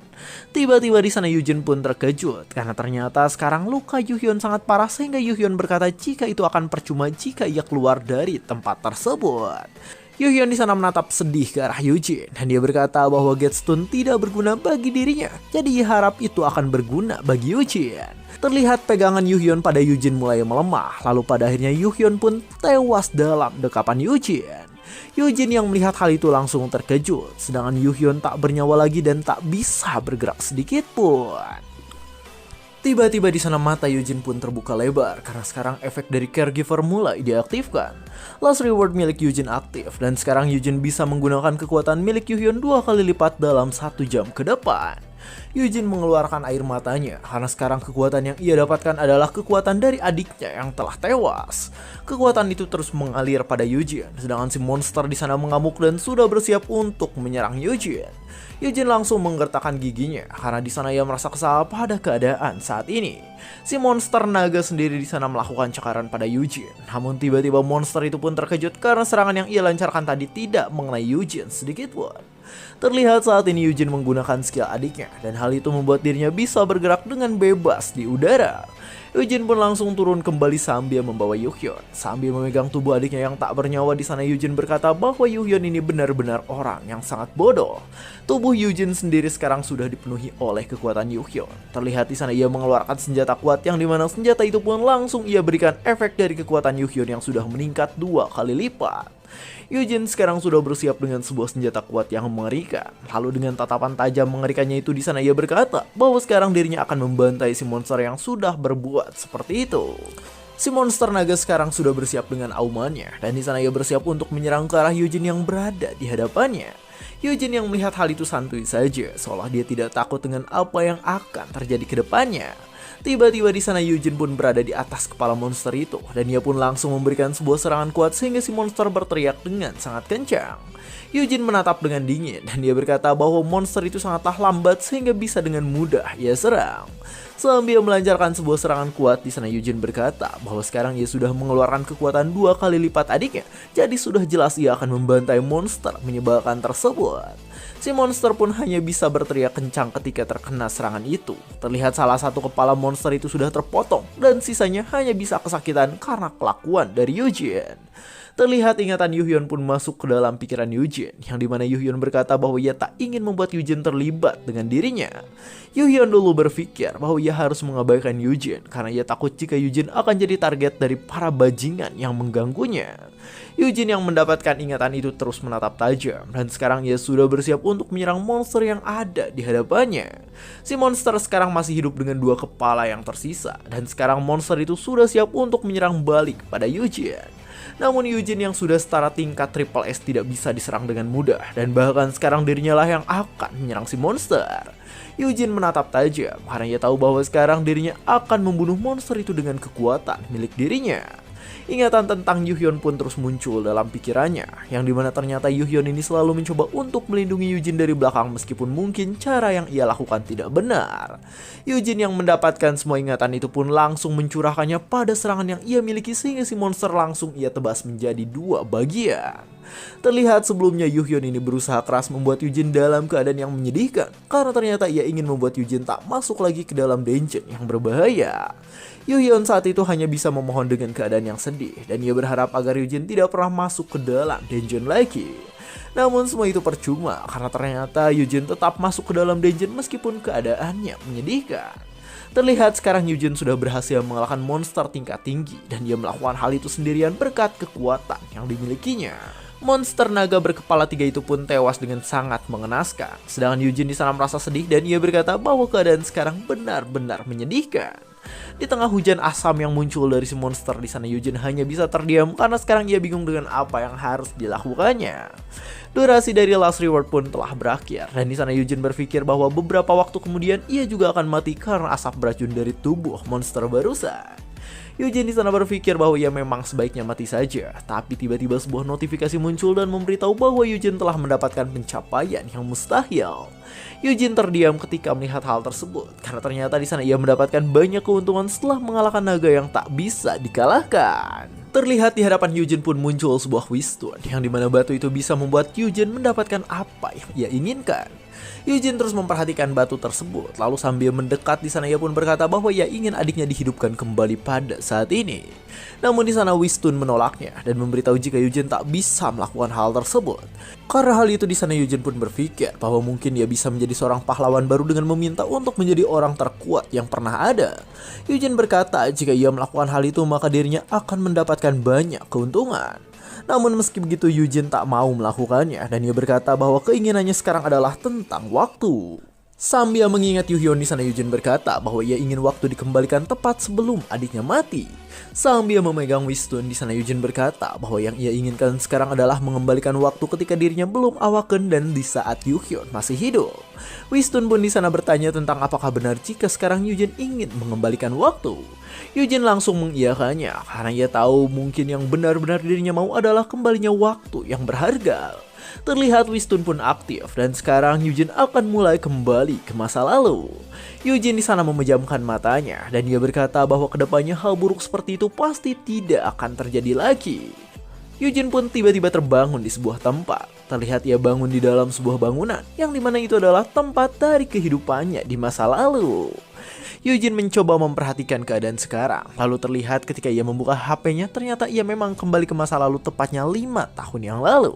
Tiba-tiba di sana Eugene pun terkejut karena ternyata sekarang luka Yuhyun sangat parah sehingga Yuhyun berkata jika itu akan percuma jika ia keluar dari tempat tersebut. Yuhyun di sana menatap sedih ke arah Eugene dan dia berkata bahwa Getston tidak berguna bagi dirinya. Jadi ia harap itu akan berguna bagi Eugene. Terlihat pegangan Yuhyun pada Eugene mulai melemah, lalu pada akhirnya Yuhyun pun tewas dalam dekapan Eugene. Eugene yang melihat hal itu langsung terkejut, sedangkan Yuhyun tak bernyawa lagi dan tak bisa bergerak sedikit pun. Tiba-tiba di sana mata Eugene pun terbuka lebar karena sekarang efek dari caregiver mulai diaktifkan. Last reward milik Eugene aktif dan sekarang Eugene bisa menggunakan kekuatan milik Yuhyun 2 kali lipat dalam 1 jam ke depan. Eugene mengeluarkan air matanya karena sekarang kekuatan yang ia dapatkan adalah kekuatan dari adiknya yang telah tewas. Kekuatan itu terus mengalir pada Eugene, sedangkan si monster di sana mengamuk dan sudah bersiap untuk menyerang Eugene. Eugene langsung menggertakkan giginya karena di sana ia merasa kesal pada keadaan saat ini. Si monster naga sendiri di sana melakukan cakaran pada Eugene. Namun tiba-tiba monster itu pun terkejut karena serangan yang ia lancarkan tadi tidak mengenai Eugene sedikit pun. Terlihat saat ini Eugene menggunakan skill adiknya dan hal itu membuat dirinya bisa bergerak dengan bebas di udara. Eugene pun langsung turun kembali sambil membawa Yuhyun. Sambil memegang tubuh adiknya yang tak bernyawa di sana, Eugene berkata bahwa Yuhyun ini benar-benar orang yang sangat bodoh. Tubuh Eugene sendiri sekarang sudah dipenuhi oleh kekuatan Yuhyun. Terlihat di sana ia mengeluarkan senjata kuat yang dimana senjata itu pun langsung ia berikan efek dari kekuatan Yuhyun yang sudah meningkat 2 kali lipat. Eugene sekarang sudah bersiap dengan sebuah senjata kuat yang mengerikan. Lalu dengan tatapan tajam mengerikannya itu di sana ia berkata bahwa sekarang dirinya akan membantai si monster yang sudah berbuat seperti itu. Si monster naga sekarang sudah bersiap dengan aumannya, dan di sana ia bersiap untuk menyerang ke arah Yujin yang berada di hadapannya. Yujin yang melihat hal itu santuy saja, seolah dia tidak takut dengan apa yang akan terjadi ke depannya. Tiba-tiba di sana Yujin pun berada di atas kepala monster itu, dan ia pun langsung memberikan sebuah serangan kuat sehingga si monster berteriak dengan sangat kencang. Yujin menatap dengan dingin, dan dia berkata bahwa monster itu sangatlah lambat sehingga bisa dengan mudah ia serang. Sambil melancarkan sebuah serangan kuat, di sana Yujin berkata bahwa sekarang ia sudah mengeluarkan kekuatan 2 kali lipat adiknya, jadi sudah jelas ia akan membantai monster menyebalkan tersebut. Si monster pun hanya bisa berteriak kencang ketika terkena serangan itu. Terlihat salah satu kepala monster itu sudah terpotong, dan sisanya hanya bisa kesakitan karena kelakuan dari Yujin. Terlihat ingatan Yuhyun pun masuk ke dalam pikiran Yujin, yang dimana Yuhyun berkata bahwa ia tak ingin membuat Yujin terlibat dengan dirinya. Yuhyun dulu berpikir bahwa ia harus mengabaikan Yujin karena ia takut jika Yujin akan jadi target dari para bajingan yang mengganggunya. Yujin yang mendapatkan ingatan itu terus menatap tajam, dan sekarang ia sudah bersiap untuk menyerang monster yang ada di hadapannya. Si monster sekarang masih hidup dengan 2 kepala yang tersisa, dan sekarang monster itu sudah siap untuk menyerang balik pada Yujin. Namun Yujin yang sudah setara tingkat Triple S tidak bisa diserang dengan mudah, dan bahkan sekarang dirinya lah yang akan menyerang si monster. Yujin menatap tajam karena ia tahu bahwa sekarang dirinya akan membunuh monster itu dengan kekuatan milik dirinya. Ingatan tentang Yuhyun pun terus muncul dalam pikirannya, yang dimana ternyata Yuhyun ini selalu mencoba untuk melindungi Yujin dari belakang meskipun mungkin cara yang ia lakukan tidak benar. Yujin yang mendapatkan semua ingatan itu pun langsung mencurahkannya pada serangan yang ia miliki sehingga si monster langsung ia tebas menjadi 2 bagian. Terlihat sebelumnya Yuhyun ini berusaha keras membuat Yujin dalam keadaan yang menyedihkan, karena ternyata ia ingin membuat Yujin tak masuk lagi ke dalam dungeon yang berbahaya. Yuhyun saat itu hanya bisa memohon dengan keadaan yang sedih, dan ia berharap agar Yujin tidak pernah masuk ke dalam dungeon lagi. Namun semua itu percuma, karena ternyata Yujin tetap masuk ke dalam dungeon meskipun keadaannya menyedihkan. Terlihat sekarang Yujin sudah berhasil mengalahkan monster tingkat tinggi, dan dia melakukan hal itu sendirian berkat kekuatan yang dimilikinya. Monster naga berkepala 3 itu pun tewas dengan sangat mengenaskan. Sedangkan Yujin di sana merasa sedih, dan ia berkata bahwa keadaan sekarang benar-benar menyedihkan. Di tengah hujan asam yang muncul dari si monster, di sana Yujin hanya bisa terdiam karena sekarang ia bingung dengan apa yang harus dilakukannya. Durasi dari Last Reward pun telah berakhir, dan di sana Yujin berpikir bahwa beberapa waktu kemudian ia juga akan mati karena asap beracun dari tubuh monster barusan. Yujin di sana berpikir bahwa ia memang sebaiknya mati saja, tapi tiba-tiba sebuah notifikasi muncul dan memberitahu bahwa Yujin telah mendapatkan pencapaian yang mustahil. Yujin terdiam ketika melihat hal tersebut, karena ternyata di sana ia mendapatkan banyak keuntungan setelah mengalahkan naga yang tak bisa dikalahkan. Terlihat di hadapan Yujin pun muncul sebuah Wisdom, yang dimana batu itu bisa membuat Yujin mendapatkan apa yang ia inginkan. Yujin terus memperhatikan batu tersebut, lalu sambil mendekat di sana ia pun berkata bahwa ia ingin adiknya dihidupkan kembali pada saat ini. Namun di sana Wisdom menolaknya dan memberitahu jika Yujin tak bisa melakukan hal tersebut. Karena hal itu di sana Yujin pun berpikir bahwa mungkin ia bisa menjadi seorang pahlawan baru dengan meminta untuk menjadi orang terkuat yang pernah ada. Yujin berkata jika ia melakukan hal itu maka dirinya akan mendapatkan banyak keuntungan. Namun meski begitu Yujin tak mau melakukannya, dan ia berkata bahwa keinginannya sekarang adalah tentang waktu. Sambil mengingat Yuhyun di sana Yujin berkata bahwa ia ingin waktu dikembalikan tepat sebelum adiknya mati. Sambil memegang Wisdom di sana Yujin berkata bahwa yang ia inginkan sekarang adalah mengembalikan waktu ketika dirinya belum awaken dan di saat Yuhyun masih hidup. Wisdom pun di sana bertanya tentang apakah benar jika sekarang Yujin ingin mengembalikan waktu. Yujin langsung mengiyakannya karena ia tahu mungkin yang benar-benar dirinya mau adalah kembalinya waktu yang berharga. Terlihat Wisdom pun aktif dan sekarang Yujin akan mulai kembali ke masa lalu. Yujin di sana memejamkan matanya dan dia berkata bahwa kedepannya hal buruk seperti itu pasti tidak akan terjadi lagi. Yujin pun tiba-tiba terbangun di sebuah tempat. Terlihat ia bangun di dalam sebuah bangunan yang dimana itu adalah tempat dari kehidupannya di masa lalu. Yujin mencoba memperhatikan keadaan sekarang. Lalu terlihat ketika ia membuka HP-nya, ternyata ia memang kembali ke masa lalu tepatnya 5 tahun yang lalu.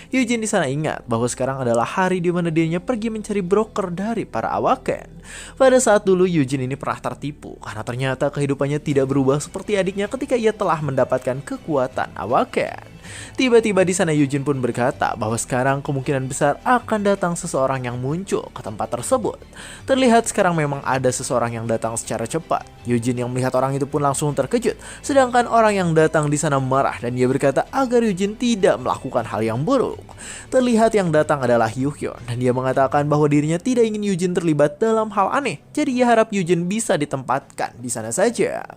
Yujin di sana ingat bahwa sekarang adalah hari di mana dirinya pergi mencari broker dari para awaken. Pada saat dulu Yujin ini pernah tertipu karena ternyata kehidupannya tidak berubah seperti adiknya ketika ia telah mendapatkan kekuatan awaken. Tiba-tiba di sana Eugene pun berkata bahwa sekarang kemungkinan besar akan datang seseorang yang muncul ke tempat tersebut. Terlihat sekarang memang ada seseorang yang datang secara cepat. Eugene yang melihat orang itu pun langsung terkejut, sedangkan orang yang datang di sana marah dan ia berkata agar Eugene tidak melakukan hal yang buruk. Terlihat yang datang adalah Yuhyun dan dia mengatakan bahwa dirinya tidak ingin Eugene terlibat dalam hal aneh, jadi ia harap Eugene bisa ditempatkan di sana saja.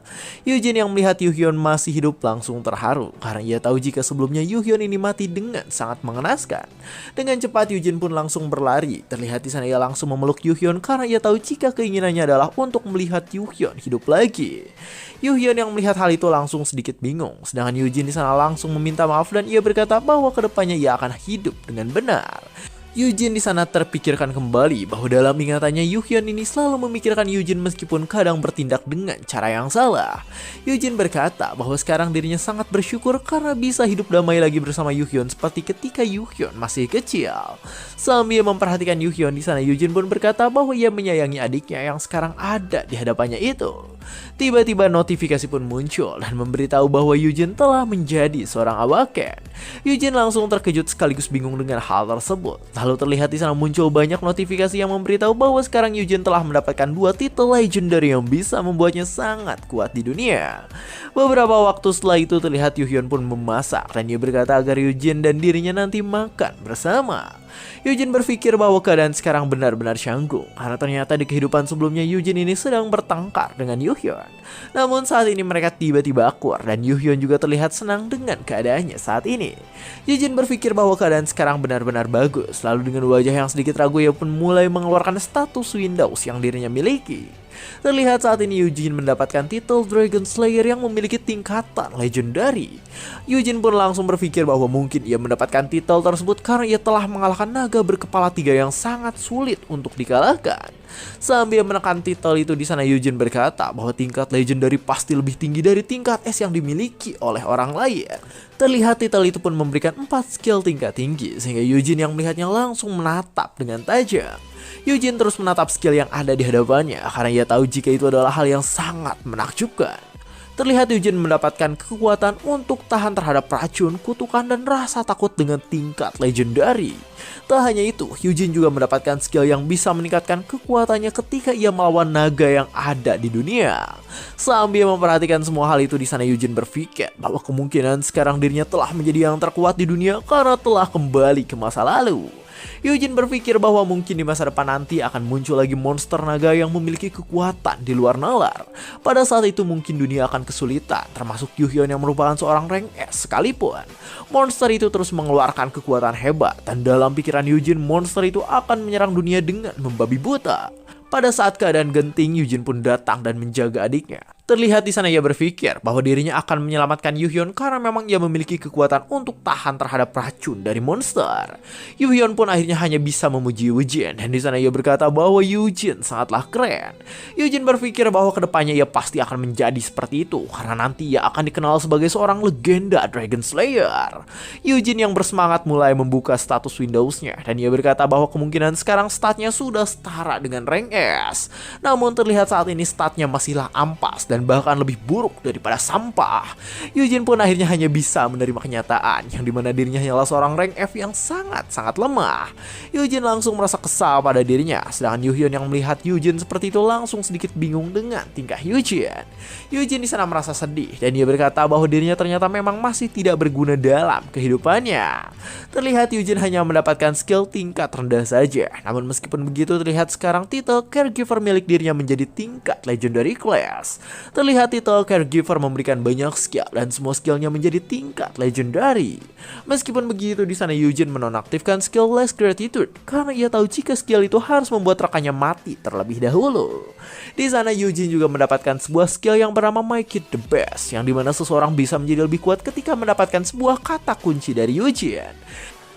Eugene yang melihat Yuhyun masih hidup langsung terharu karena ia tahu jika sebelumnya Yuhyun ini mati dengan sangat mengenaskan. Dengan cepat Eugene pun langsung berlari. Terlihat di sana ia langsung memeluk Yuhyun karena ia tahu jika keinginannya adalah untuk melihat Yuhyun hidup lagi. Yuhyun yang melihat hal itu langsung sedikit bingung, sedangkan Eugene di sana langsung meminta maaf dan ia berkata bahwa kedepannya ia akan hidup dengan benar. Eugene di sana terpikirkan kembali bahwa dalam ingatannya Yuhyun ini selalu memikirkan Eugene meskipun kadang bertindak dengan cara yang salah. Eugene berkata bahwa sekarang dirinya sangat bersyukur karena bisa hidup damai lagi bersama Yuhyun seperti ketika Yuhyun masih kecil. Sambil memperhatikan Yuhyun di sana, Eugene pun berkata bahwa ia menyayangi adiknya yang sekarang ada di hadapannya itu. Tiba-tiba notifikasi pun muncul dan memberitahu bahwa Eugene telah menjadi seorang awaken. Eugene langsung terkejut sekaligus bingung dengan hal tersebut. Lalu terlihat di sana muncul banyak notifikasi yang memberitahu bahwa sekarang Eugene telah mendapatkan 2 titel legendary yang bisa membuatnya sangat kuat di dunia. Beberapa waktu setelah itu terlihat Yuhyun pun memasak dan ia berkata agar Eugene dan dirinya nanti makan bersama. Eugene berpikir bahwa keadaan sekarang benar-benar canggung karena ternyata di kehidupan sebelumnya Eugene ini sedang bertengkar dengan Yuhyun. Namun saat ini mereka tiba-tiba akur dan Yuhyun juga terlihat senang dengan keadaannya saat ini. Eugene berpikir bahwa keadaan sekarang benar-benar bagus. Lalu dengan wajah yang sedikit ragu ia pun mulai mengeluarkan status Windows yang dirinya miliki. Terlihat saat ini Eugene mendapatkan titel Dragon Slayer yang memiliki tingkatan legendary. Eugene pun langsung berpikir bahwa mungkin ia mendapatkan titel tersebut karena ia telah mengalahkan naga berkepala 3 yang sangat sulit untuk dikalahkan. Sambil menekan titel itu di sana Eugene berkata bahwa tingkat legendary pasti lebih tinggi dari tingkat S yang dimiliki oleh orang lain. Terlihat titel itu pun memberikan 4 skill tingkat tinggi sehingga Eugene yang melihatnya langsung menatap dengan tajam. Eugene terus menatap skill yang ada di hadapannya karena ia tahu jika itu adalah hal yang sangat menakjubkan. Terlihat Eugene mendapatkan kekuatan untuk tahan terhadap racun, kutukan, dan rasa takut dengan tingkat legendary. Tak hanya itu, Eugene juga mendapatkan skill yang bisa meningkatkan kekuatannya ketika ia melawan naga yang ada di dunia. Sambil memperhatikan semua hal itu di sana Eugene berpikir bahwa kemungkinan sekarang dirinya telah menjadi yang terkuat di dunia karena telah kembali ke masa lalu. Eugene berpikir bahwa mungkin di masa depan nanti akan muncul lagi monster naga yang memiliki kekuatan di luar nalar. Pada saat itu mungkin dunia akan kesulitan, termasuk Yuhyun yang merupakan seorang rank S sekalipun. Monster itu terus mengeluarkan kekuatan hebat dan dalam pikiran Eugene monster itu akan menyerang dunia dengan membabi buta. Pada saat keadaan genting, Eugene pun datang dan menjaga adiknya. Terlihat di sana ia berpikir bahwa dirinya akan menyelamatkan Yuhyun karena memang ia memiliki kekuatan untuk tahan terhadap racun dari monster. Yuhyun pun akhirnya hanya bisa memuji Eugene dan di sana ia berkata bahwa Eugene sangatlah keren. Eugene berpikir bahwa kedepannya ia pasti akan menjadi seperti itu karena nanti ia akan dikenal sebagai seorang legenda Dragon Slayer. Eugene yang bersemangat mulai membuka status Windowsnya dan ia berkata bahwa kemungkinan sekarang statnya sudah setara dengan rank S. Namun terlihat saat ini statnya masihlah ampas dan bahkan lebih buruk daripada sampah. Eugene pun akhirnya hanya bisa menerima kenyataan yang dimana dirinya hanyalah seorang rank F yang sangat-sangat lemah. Eugene langsung merasa kesal pada dirinya, sedangkan Yuhyun yang melihat Eugene seperti itu langsung sedikit bingung dengan tingkah Eugene. Eugene di sana merasa sedih dan dia berkata bahwa dirinya ternyata memang masih tidak berguna dalam kehidupannya. Terlihat Eugene hanya mendapatkan skill tingkat rendah saja. Namun meskipun begitu terlihat sekarang titel caregiver milik dirinya menjadi tingkat legendary class. Terlihat titel caregiver memberikan banyak skill dan semua skillnya menjadi tingkat legendary. Meskipun begitu di sana Eugene menonaktifkan skill less gratitude karena ia tahu jika skill itu harus membuat rekannya mati terlebih dahulu. Di sana Eugene juga mendapatkan sebuah skill yang bernama Make It The Best yang dimana seseorang bisa menjadi lebih kuat ketika mendapatkan sebuah kata kunci dari Eugene.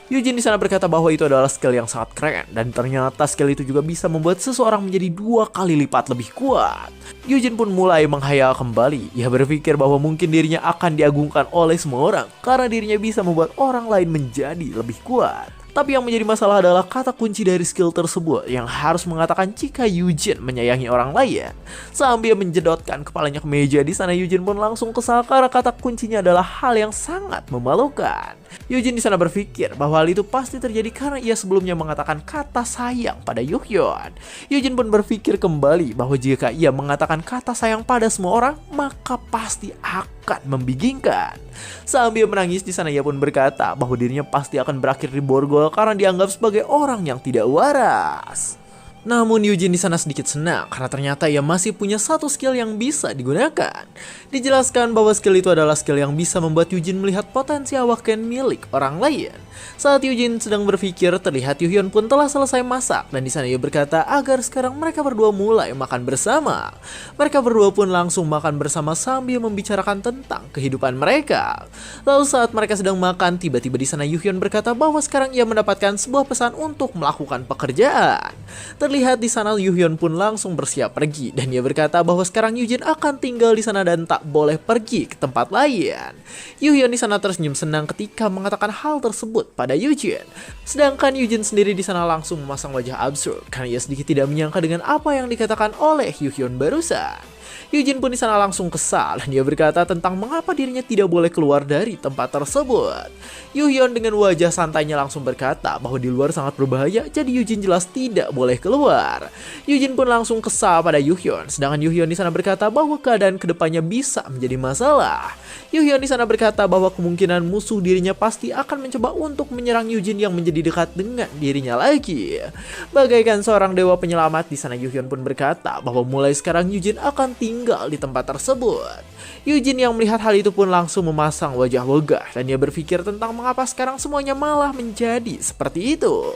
Eugene di sana berkata bahwa itu adalah skill yang sangat keren dan ternyata skill itu juga bisa membuat seseorang menjadi 2 kali lipat lebih kuat. Eugene pun mulai menghayal kembali. Ia berpikir bahwa mungkin dirinya akan diagungkan oleh semua orang karena dirinya bisa membuat orang lain menjadi lebih kuat. Tapi yang menjadi masalah adalah kata kunci dari skill tersebut yang harus mengatakan jika Eugene menyayangi orang lain. Sambil menjedotkan kepalanya ke meja, di sana Eugene pun langsung kesal karena kata kuncinya adalah hal yang sangat memalukan. Eugene di sana berpikir bahwa hal itu pasti terjadi karena ia sebelumnya mengatakan kata sayang pada Yuhyun. Eugene pun berpikir kembali bahwa jika ia mengatakan kata sayang pada semua orang, maka pasti akan membingungkan. Sambil menangis di sana ia pun berkata bahwa dirinya pasti akan berakhir di borgol karena dianggap sebagai orang yang tidak waras. Namun Eugene di sana sedikit senang karena ternyata ia masih punya satu skill yang bisa digunakan. Dijelaskan bahwa skill itu adalah skill yang bisa membuat Eugene melihat potensi awaken milik orang lain. Saat Eugene sedang berpikir, terlihat Yuhyun pun telah selesai masak dan di sana ia berkata agar sekarang mereka berdua mulai makan bersama. Mereka berdua pun langsung makan bersama sambil membicarakan tentang kehidupan mereka. Lalu saat mereka sedang makan, tiba-tiba di sana Yuhyun berkata bahwa sekarang ia mendapatkan sebuah pesan untuk melakukan pekerjaan. Terlihat di sana Yuhyun pun langsung bersiap pergi dan ia berkata bahwa sekarang Eugene akan tinggal di sana dan tak boleh pergi ke tempat lain. Yuhyun di sana tersenyum senang ketika mengatakan hal tersebut pada Eugene. Sedangkan Eugene sendiri di sana langsung memasang wajah absurd karena ia sedikit tidak menyangka dengan apa yang dikatakan oleh Yuhyun barusan. Eugene pun di sana langsung kesal dan dia berkata tentang mengapa dirinya tidak boleh keluar dari tempat tersebut. Yuhyun dengan wajah santainya langsung berkata bahwa di luar sangat berbahaya, jadi Eugene jelas tidak boleh keluar. Eugene pun langsung kesal pada Yuhyun, sedangkan Yuhyun di sana berkata bahwa keadaan kedepannya bisa menjadi masalah. Yuhyun di sana berkata bahwa kemungkinan musuh dirinya pasti akan mencoba untuk menyerang Eugene yang menjadi dekat dengan dirinya lagi. Bagaikan seorang dewa penyelamat, di sana Yuhyun pun berkata bahwa mulai sekarang Eugene akan tinggal di tempat tersebut. Eugene yang melihat hal itu pun langsung memasang wajah wegah dan dia berpikir tentang mengapa sekarang semuanya malah menjadi seperti itu.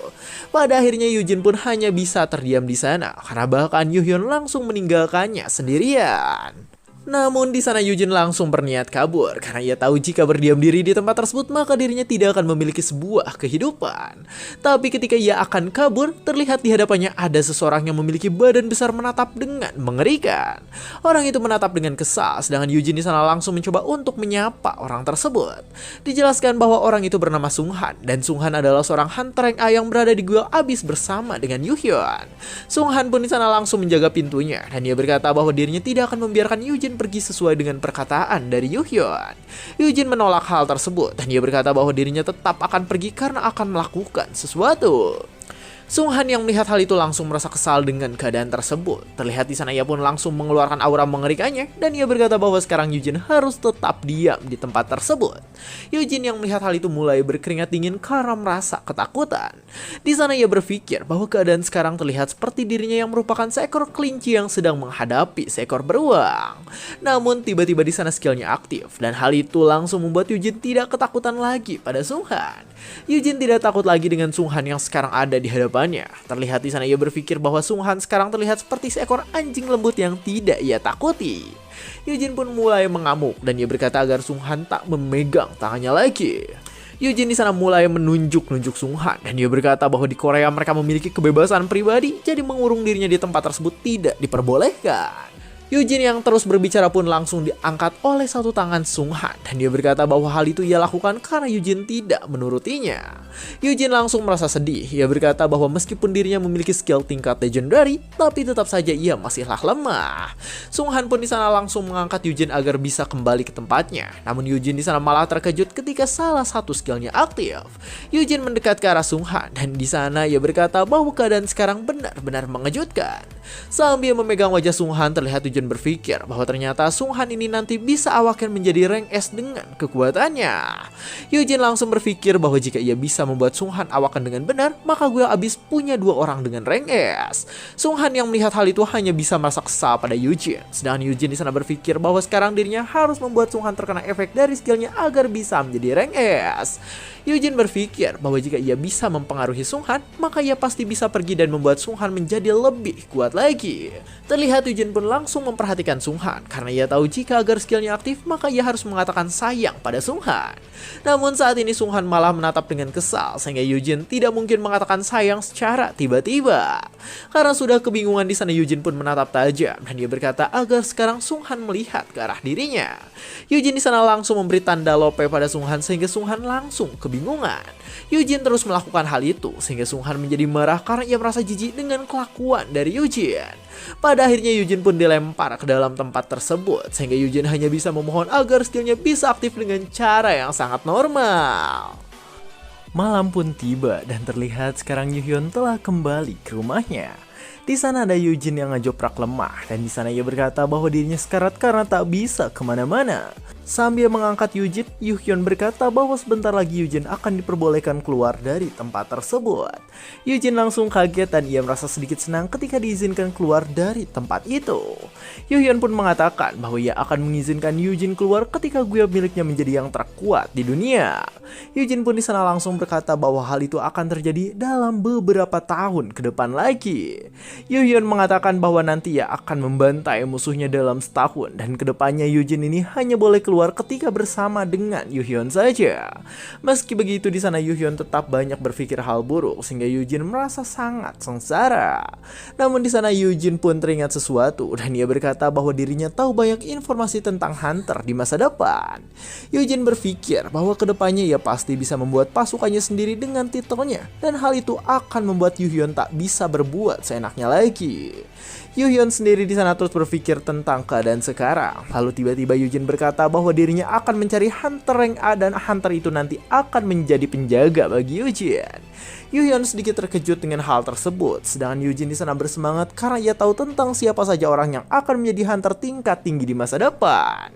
Pada akhirnya Eugene pun hanya bisa terdiam di sana karena bahkan Yuhyun langsung meninggalkannya sendirian. Namun di sana Eugene langsung berniat kabur karena ia tahu jika berdiam diri di tempat tersebut maka dirinya tidak akan memiliki sebuah kehidupan. Tapi ketika ia akan kabur, terlihat di hadapannya ada seseorang yang memiliki badan besar menatap dengan mengerikan. Orang itu menatap dengan kesal, sedangkan Eugene di sana langsung mencoba untuk menyapa orang tersebut. Dijelaskan bahwa orang itu bernama Sunghan dan Sunghan adalah seorang hunter rank A yang berada di gua abis bersama dengan Yuhyun. Sunghan pun di sana langsung menjaga pintunya dan dia berkata bahwa dirinya tidak akan membiarkan Eugene pergi sesuai dengan perkataan dari Yuhyun. Eugene menolak hal tersebut dan dia berkata bahwa dirinya tetap akan pergi karena akan melakukan sesuatu. Sunghan yang melihat hal itu langsung merasa kesal dengan keadaan tersebut. Terlihat di sana ia pun langsung mengeluarkan aura mengerikannya dan ia berkata bahwa sekarang Eugene harus tetap diam di tempat tersebut. Eugene yang melihat hal itu mulai berkeringat dingin karena merasa ketakutan. Di sana ia berpikir bahwa keadaan sekarang terlihat seperti dirinya yang merupakan seekor kelinci yang sedang menghadapi seekor beruang. Namun tiba-tiba di sana skillnya aktif dan hal itu langsung membuat Eugene tidak ketakutan lagi pada Sunghan. Eugene tidak takut lagi dengan Sunghan yang sekarang ada di hadapan. Terlihat di sana ia berpikir bahwa Sunghan sekarang terlihat seperti seekor anjing lembut yang tidak ia takuti. Eugene pun mulai mengamuk dan ia berkata agar Sunghan tak memegang tangannya lagi. Eugene di sana mulai menunjuk-nunjuk Sunghan dan dia berkata bahwa di Korea mereka memiliki kebebasan pribadi, jadi mengurung dirinya di tempat tersebut tidak diperbolehkan. Eugene yang terus berbicara pun langsung diangkat oleh satu tangan Sunghan dan dia berkata bahwa hal itu ia lakukan karena Eugene tidak menurutinya. Eugene langsung merasa sedih. Ia berkata bahwa meskipun dirinya memiliki skill tingkat legendary, tapi tetap saja ia masihlah lemah. Sunghan pun di sana langsung mengangkat Eugene agar bisa kembali ke tempatnya. Namun Eugene di sana malah terkejut ketika salah satu skillnya aktif. Eugene mendekat ke arah Sunghan dan di sana ia berkata bahwa keadaan sekarang benar-benar mengejutkan. Sambil memegang wajah Sunghan, terlihat Eugene berpikir bahwa ternyata Sunghan ini nanti bisa awaken menjadi rank S dengan kekuatannya. Eugene langsung berpikir bahwa jika ia bisa membuat Sunghan awaken dengan benar, maka gue abis punya dua orang dengan rank S. Sunghan yang melihat hal itu hanya bisa merasa kesal pada Eugene. Sedangkan Eugene di sana berpikir bahwa sekarang dirinya harus membuat Sunghan terkena efek dari skillnya agar bisa menjadi rank S. Eugene berpikir bahwa jika ia bisa mempengaruhi Sunghan, maka ia pasti bisa pergi dan membuat Sunghan menjadi lebih kuat lagi. Terlihat Eugene pun langsung memperhatikan Sunghan karena ia tahu jika agar skillnya aktif maka ia harus mengatakan sayang pada Sunghan. Namun saat ini Sunghan malah menatap dengan kesal sehingga Eugene tidak mungkin mengatakan sayang secara tiba-tiba. Karena sudah kebingungan di sana Eugene pun menatap tajam dan dia berkata agar sekarang Sunghan melihat ke arah dirinya. Eugene di sana langsung memberi tanda lope pada Sunghan sehingga Sunghan langsung kebingungan. kebingungan. Eugene terus melakukan hal itu sehingga Sunghan menjadi marah karena ia merasa jijik dengan kelakuan dari Eugene. Pada akhirnya Eugene pun dilempar ke dalam tempat tersebut sehingga Eugene hanya bisa memohon agar skillnya bisa aktif dengan cara yang sangat normal. Malam pun tiba dan terlihat sekarang Yuhyun telah kembali ke rumahnya. Di sana ada Eugene yang ngejoprak lemah dan di sana ia berkata bahwa dirinya sekarat karena tak bisa kemana-mana. Sambil mengangkat Eugene, Yuhyun berkata bahwa sebentar lagi Eugene akan diperbolehkan keluar dari tempat tersebut. Eugene langsung kaget dan ia merasa sedikit senang ketika diizinkan keluar dari tempat itu. Yuhyun pun mengatakan bahwa ia akan mengizinkan Eugene keluar ketika guild miliknya menjadi yang terkuat di dunia. Eugene pun di sana langsung berkata bahwa hal itu akan terjadi dalam beberapa tahun ke depan lagi. Yuhyun mengatakan bahwa nanti ia akan membantai musuhnya dalam setahun dan kedepannya Eugene ini hanya boleh keluar ketika bersama dengan Yuhyun saja. Meski begitu di sana Yuhyun tetap banyak berpikir hal buruk sehingga Eugene merasa sangat sengsara. Namun di sana Eugene pun teringat sesuatu dan ia berkata bahwa dirinya tahu banyak informasi tentang Hunter di masa depan. Eugene berpikir bahwa kedepannya ia pasti bisa membuat pasukannya sendiri dengan titelnya dan hal itu akan membuat Yuhyun tak bisa berbuat seenaknya lagi. Yuhyun sendiri di sana terus berpikir tentang keadaan sekarang. Lalu tiba-tiba Eugene berkata bahwa dirinya akan mencari Hunter rank A dan Hunter itu nanti akan menjadi penjaga bagi Eugene. Yuhyun sedikit terkejut dengan hal tersebut, sedangkan Eugene di sana bersemangat karena ia tahu tentang siapa saja orang yang akan menjadi Hunter tingkat tinggi di masa depan.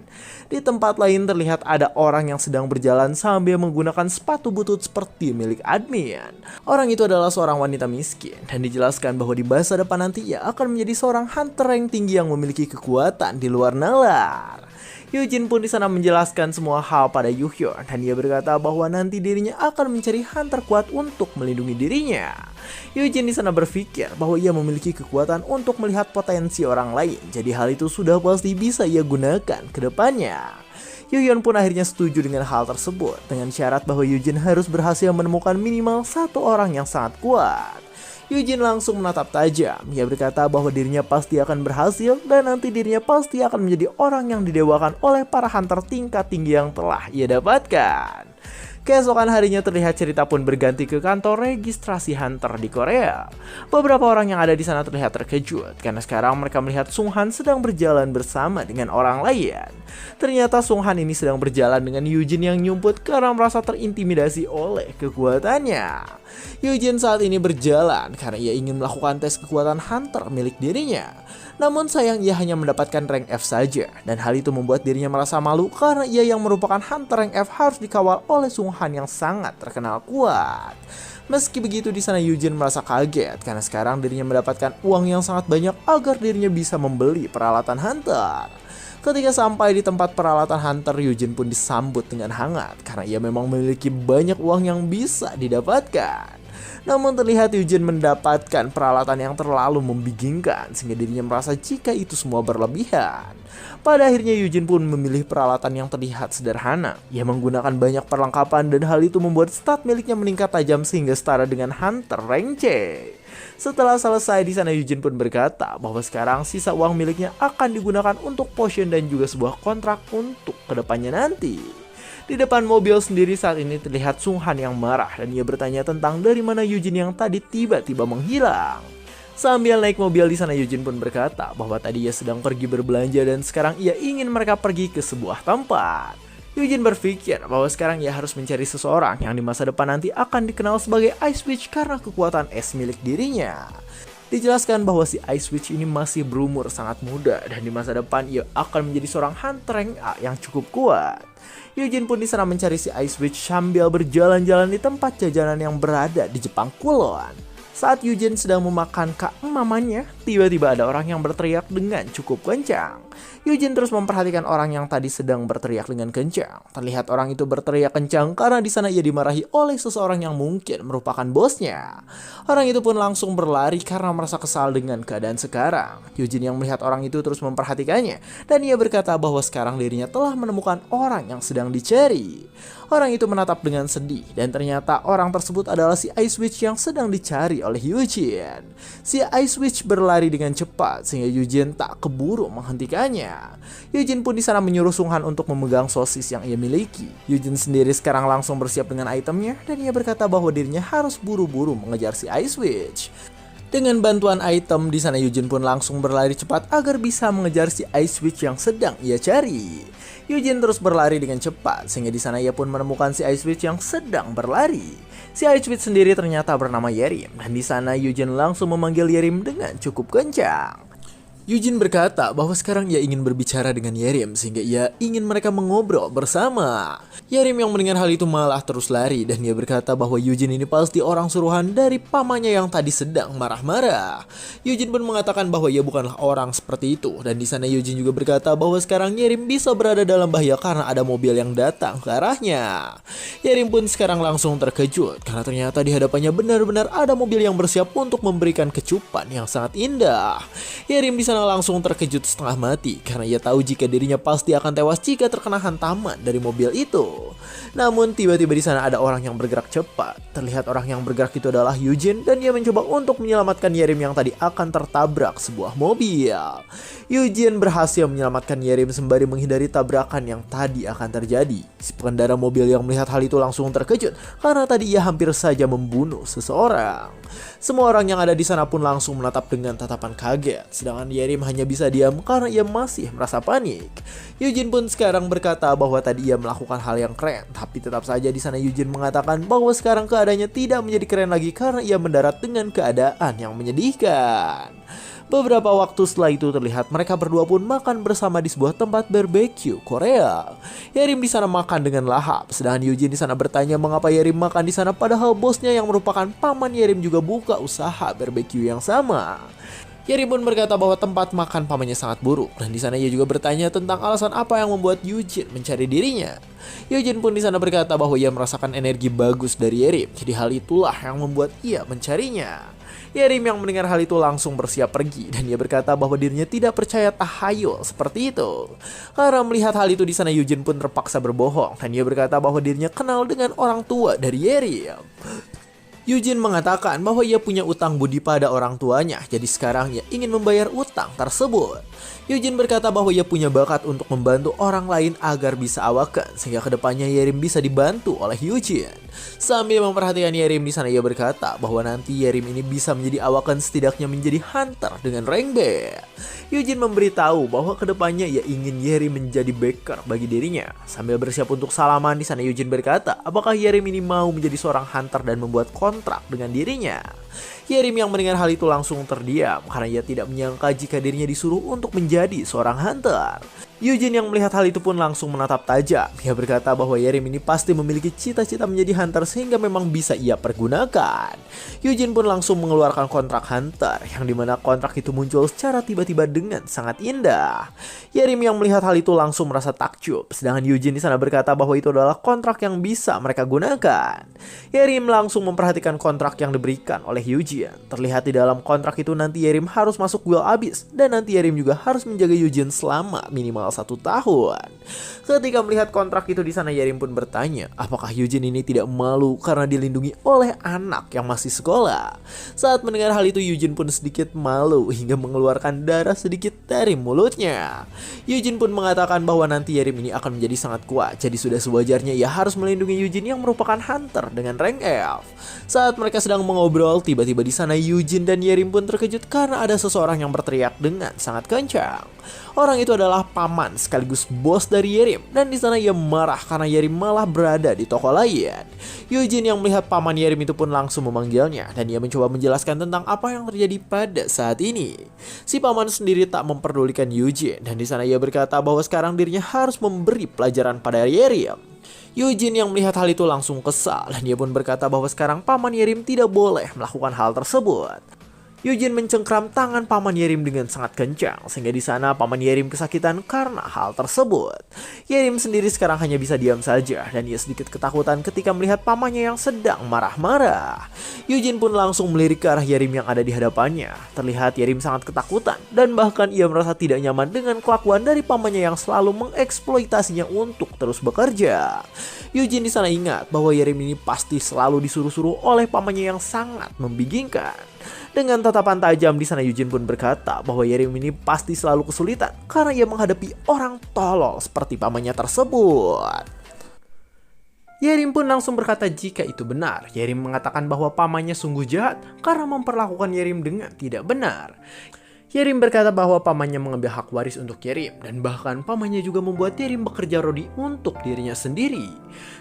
Di tempat lain terlihat ada orang yang sedang berjalan sambil menggunakan sepatu butut seperti milik admin. Orang itu adalah seorang wanita miskin dan dijelaskan bahwa di masa depan nanti ia akan menjadi seorang Hunter yang tinggi yang memiliki kekuatan di luar nalar. Eugene pun di sana menjelaskan semua hal pada Yuhyun dan dia berkata bahwa nanti dirinya akan mencari Hunter kuat untuk melindungi dirinya. Eugene di sana berpikir bahwa ia memiliki kekuatan untuk melihat potensi orang lain, jadi hal itu sudah pasti bisa ia gunakan ke depannya. Yuhyun pun akhirnya setuju dengan hal tersebut dengan syarat bahwa Eugene harus berhasil menemukan minimal satu orang yang sangat kuat. Eugene langsung menatap tajam. Ia berkata bahwa dirinya pasti akan berhasil dan nanti dirinya pasti akan menjadi orang yang didewakan oleh para Hunter tingkat tinggi yang telah ia dapatkan. Keesokan harinya terlihat cerita pun berganti ke kantor registrasi Hunter di Korea. Beberapa orang yang ada di sana terlihat terkejut karena sekarang mereka melihat Sunghan sedang berjalan bersama dengan orang lain. Ternyata Sunghan ini sedang berjalan dengan Eugene yang nyumput karena merasa terintimidasi oleh kekuatannya. Eugene saat ini berjalan karena ia ingin melakukan tes kekuatan Hunter milik dirinya. Namun sayang ia hanya mendapatkan rank F saja dan hal itu membuat dirinya merasa malu karena ia yang merupakan Hunter rank F harus dikawal oleh Sunghan yang sangat terkenal kuat. Meski begitu di sana Eugene merasa kaget karena sekarang dirinya mendapatkan uang yang sangat banyak agar dirinya bisa membeli peralatan Hunter. Ketika sampai di tempat peralatan Hunter, Eugene pun disambut dengan hangat karena ia memang memiliki banyak uang yang bisa didapatkan. Namun terlihat Eugene mendapatkan peralatan yang terlalu membingungkan sehingga dirinya merasa jika itu semua berlebihan. Pada akhirnya Eugene pun memilih peralatan yang terlihat sederhana. Ia menggunakan banyak perlengkapan dan hal itu membuat stat miliknya meningkat tajam sehingga setara dengan Hunter rank C. Setelah selesai di sana Eugene pun berkata bahwa sekarang sisa uang miliknya akan digunakan untuk potion dan juga sebuah kontrak untuk kedepannya nanti. Di depan mobil sendiri saat ini terlihat Sunghan yang marah dan ia bertanya tentang dari mana Eugene yang tadi tiba-tiba menghilang. Sambil naik mobil di sana Eugene pun berkata bahwa tadi ia sedang pergi berbelanja dan sekarang ia ingin mereka pergi ke sebuah tempat. Eugene berpikir bahwa sekarang ia harus mencari seseorang yang di masa depan nanti akan dikenal sebagai Ice Witch karena kekuatan es milik dirinya. Dijelaskan bahwa si Ice Witch ini masih berumur sangat muda dan di masa depan ia akan menjadi seorang Hunter rank A yang cukup kuat. Eugene pun di sana mencari si Ice Witch sambil berjalan-jalan di tempat jajanan yang berada di Jepang Kulon. Saat Eugene sedang memakan mamanya, tiba-tiba ada orang yang berteriak dengan cukup kencang. Eugene terus memperhatikan orang yang tadi sedang berteriak dengan kencang. Terlihat orang itu berteriak kencang karena di sana ia dimarahi oleh seseorang yang mungkin merupakan bosnya. Orang itu pun langsung berlari karena merasa kesal dengan keadaan sekarang. Eugene yang melihat orang itu terus memperhatikannya dan ia berkata bahwa sekarang dirinya telah menemukan orang yang sedang dicari. Orang itu menatap dengan sedih dan ternyata orang tersebut adalah si Ice Witch yang sedang dicari oleh Eugene. Si Ice Witch berlari dengan cepat sehingga Eugene tak keburu menghentikannya. Eugene pun di sana menyuruh Sung Han untuk memegang sosis yang ia miliki. Eugene sendiri sekarang langsung bersiap dengan itemnya dan ia berkata bahwa dirinya harus buru-buru mengejar si Ice Witch. Dengan bantuan item, di sana Eugene pun langsung berlari cepat agar bisa mengejar si Ice Witch yang sedang ia cari. Eugene terus berlari dengan cepat sehingga di sana ia pun menemukan si Ice Witch yang sedang berlari. Si Ice Witch sendiri ternyata bernama Yerim dan di sana Eugene langsung memanggil Yerim dengan cukup kencang. Eugene berkata bahwa sekarang ia ingin berbicara dengan Yerim sehingga ia ingin mereka mengobrol bersama. Yerim yang mendengar hal itu malah terus lari dan ia berkata bahwa Eugene ini pasti orang suruhan dari pamannya yang tadi sedang marah-marah. Eugene pun mengatakan bahwa ia bukanlah orang seperti itu dan di sana Eugene juga berkata bahwa sekarang Yerim bisa berada dalam bahaya karena ada mobil yang datang ke arahnya. Yerim pun sekarang langsung terkejut karena ternyata di hadapannya benar-benar ada mobil yang bersiap untuk memberikan kecupan yang sangat indah. Yerim di sana langsung terkejut setengah mati karena ia tahu jika dirinya pasti akan tewas jika terkena hantaman dari mobil itu. Namun tiba-tiba di sana ada orang yang bergerak cepat. Terlihat orang yang bergerak itu adalah Eugene dan ia mencoba untuk menyelamatkan Yerim yang tadi akan tertabrak sebuah mobil. Eugene berhasil menyelamatkan Yerim sembari menghindari tabrakan yang tadi akan terjadi. Si pengendara mobil yang melihat hal itu langsung terkejut karena tadi ia hampir saja membunuh seseorang. Semua orang yang ada di sana pun langsung menatap dengan tatapan kaget, sedangkan Yerim hanya bisa diam karena ia masih merasa panik. Eugene pun sekarang berkata bahwa tadi ia melakukan hal yang keren, tapi tetap saja di sana Eugene mengatakan bahwa sekarang keadaannya tidak menjadi keren lagi karena ia mendarat dengan keadaan yang menyedihkan. Beberapa waktu setelah itu terlihat mereka berdua pun makan bersama di sebuah tempat barbeque Korea. Yerim di sana makan dengan lahap, sedangkan Eugene di sana bertanya mengapa Yerim makan di sana padahal bosnya yang merupakan paman Yerim juga buka usaha barbeque yang sama. Yerim pun berkata bahwa tempat makan pamannya sangat buruk dan di sana ia juga bertanya tentang alasan apa yang membuat Eugene mencari dirinya. Eugene pun di sana berkata bahwa ia merasakan energi bagus dari Yerim, jadi hal itulah yang membuat ia mencarinya. Yerim yang mendengar hal itu langsung bersiap pergi dan ia berkata bahwa dirinya tidak percaya tahayul seperti itu. Karena melihat hal itu di sana Eugene pun terpaksa berbohong dan ia berkata bahwa dirinya kenal dengan orang tua dari Yerim. Eugene mengatakan bahwa ia punya utang budi pada orang tuanya, jadi sekarang ia ingin membayar utang tersebut. Eugene berkata bahwa ia punya bakat untuk membantu orang lain agar bisa awaken, sehingga kedepannya Yerim bisa dibantu oleh Eugene. Sambil memperhatikan Yerim di sana ia berkata bahwa nanti Yerim ini bisa menjadi awaken setidaknya menjadi hunter dengan rank B. Eugene memberitahu bahwa kedepannya ia ingin Yerim menjadi backer bagi dirinya. Sambil bersiap untuk salaman di sana Eugene berkata apakah Yerim ini mau menjadi seorang hunter dan membuat kontrak dengan dirinya. Yerim yang mendengar hal itu langsung terdiam karena ia tidak menyangka jika dirinya disuruh untuk menjadi seorang hunter. Eugene yang melihat hal itu pun langsung menatap tajam. Ia berkata bahwa Yerim ini pasti memiliki cita-cita menjadi hunter sehingga memang bisa ia pergunakan. Eugene pun langsung mengeluarkan kontrak hunter yang dimana kontrak itu muncul secara tiba-tiba dengan sangat indah. Yerim yang melihat hal itu langsung merasa takjub, sedangkan Eugene di sana berkata bahwa itu adalah kontrak yang bisa mereka gunakan. Yerim langsung memperhatikan kontrak yang diberikan oleh Eugene. Terlihat di dalam kontrak itu nanti Yerim harus masuk duel abis dan nanti Yerim juga harus menjaga Eugene selama minimal 1 tahun. Ketika melihat kontrak itu di sana Yerim pun bertanya, apakah Eugene ini tidak malu karena dilindungi oleh anak yang masih sekolah? Saat mendengar hal itu Eugene pun sedikit malu hingga mengeluarkan darah sedikit dari mulutnya. Eugene pun mengatakan bahwa nanti Yerim ini akan menjadi sangat kuat, jadi sudah sewajarnya ia harus melindungi Eugene yang merupakan hunter dengan rank F. Saat mereka sedang mengobrol, tiba-tiba di sana Eugene dan Yerim pun terkejut karena ada seseorang yang berteriak dengan sangat kencang. Orang itu adalah paman sekaligus bos dari Yerim dan di sana ia marah karena Yerim malah berada di toko lain. Eugene yang melihat paman Yerim itu pun langsung memanggilnya dan ia mencoba menjelaskan tentang apa yang terjadi pada saat ini. Si paman sendiri tak memperdulikan Eugene dan di sana ia berkata bahwa sekarang dirinya harus memberi pelajaran pada Yerim. Eugene yang melihat hal itu langsung kesal dan dia pun berkata bahwa sekarang paman Yerim tidak boleh melakukan hal tersebut. Eugene mencengkram tangan Paman Yerim dengan sangat kencang, sehingga di sana Paman Yerim kesakitan karena hal tersebut. Yerim sendiri sekarang hanya bisa diam saja, dan ia sedikit ketakutan ketika melihat pamannya yang sedang marah-marah. Eugene pun langsung melirik ke arah Yerim yang ada di hadapannya. Terlihat Yerim sangat ketakutan, dan bahkan ia merasa tidak nyaman dengan kelakuan dari pamannya yang selalu mengeksploitasinya untuk terus bekerja. Eugene di sana ingat bahwa Yerim ini pasti selalu disuruh-suruh oleh pamannya yang sangat membingungkan. Dengan tatapan tajam di sana Eugene pun berkata bahwa Yerim ini pasti selalu kesulitan karena ia menghadapi orang tolol seperti pamannya tersebut. Yerim pun langsung berkata jika itu benar. Yerim mengatakan bahwa pamannya sungguh jahat karena memperlakukan Yerim dengan tidak benar. Yerim berkata bahwa pamannya mengambil hak waris untuk Yerim, dan bahkan pamannya juga membuat Yerim bekerja rodi untuk dirinya sendiri.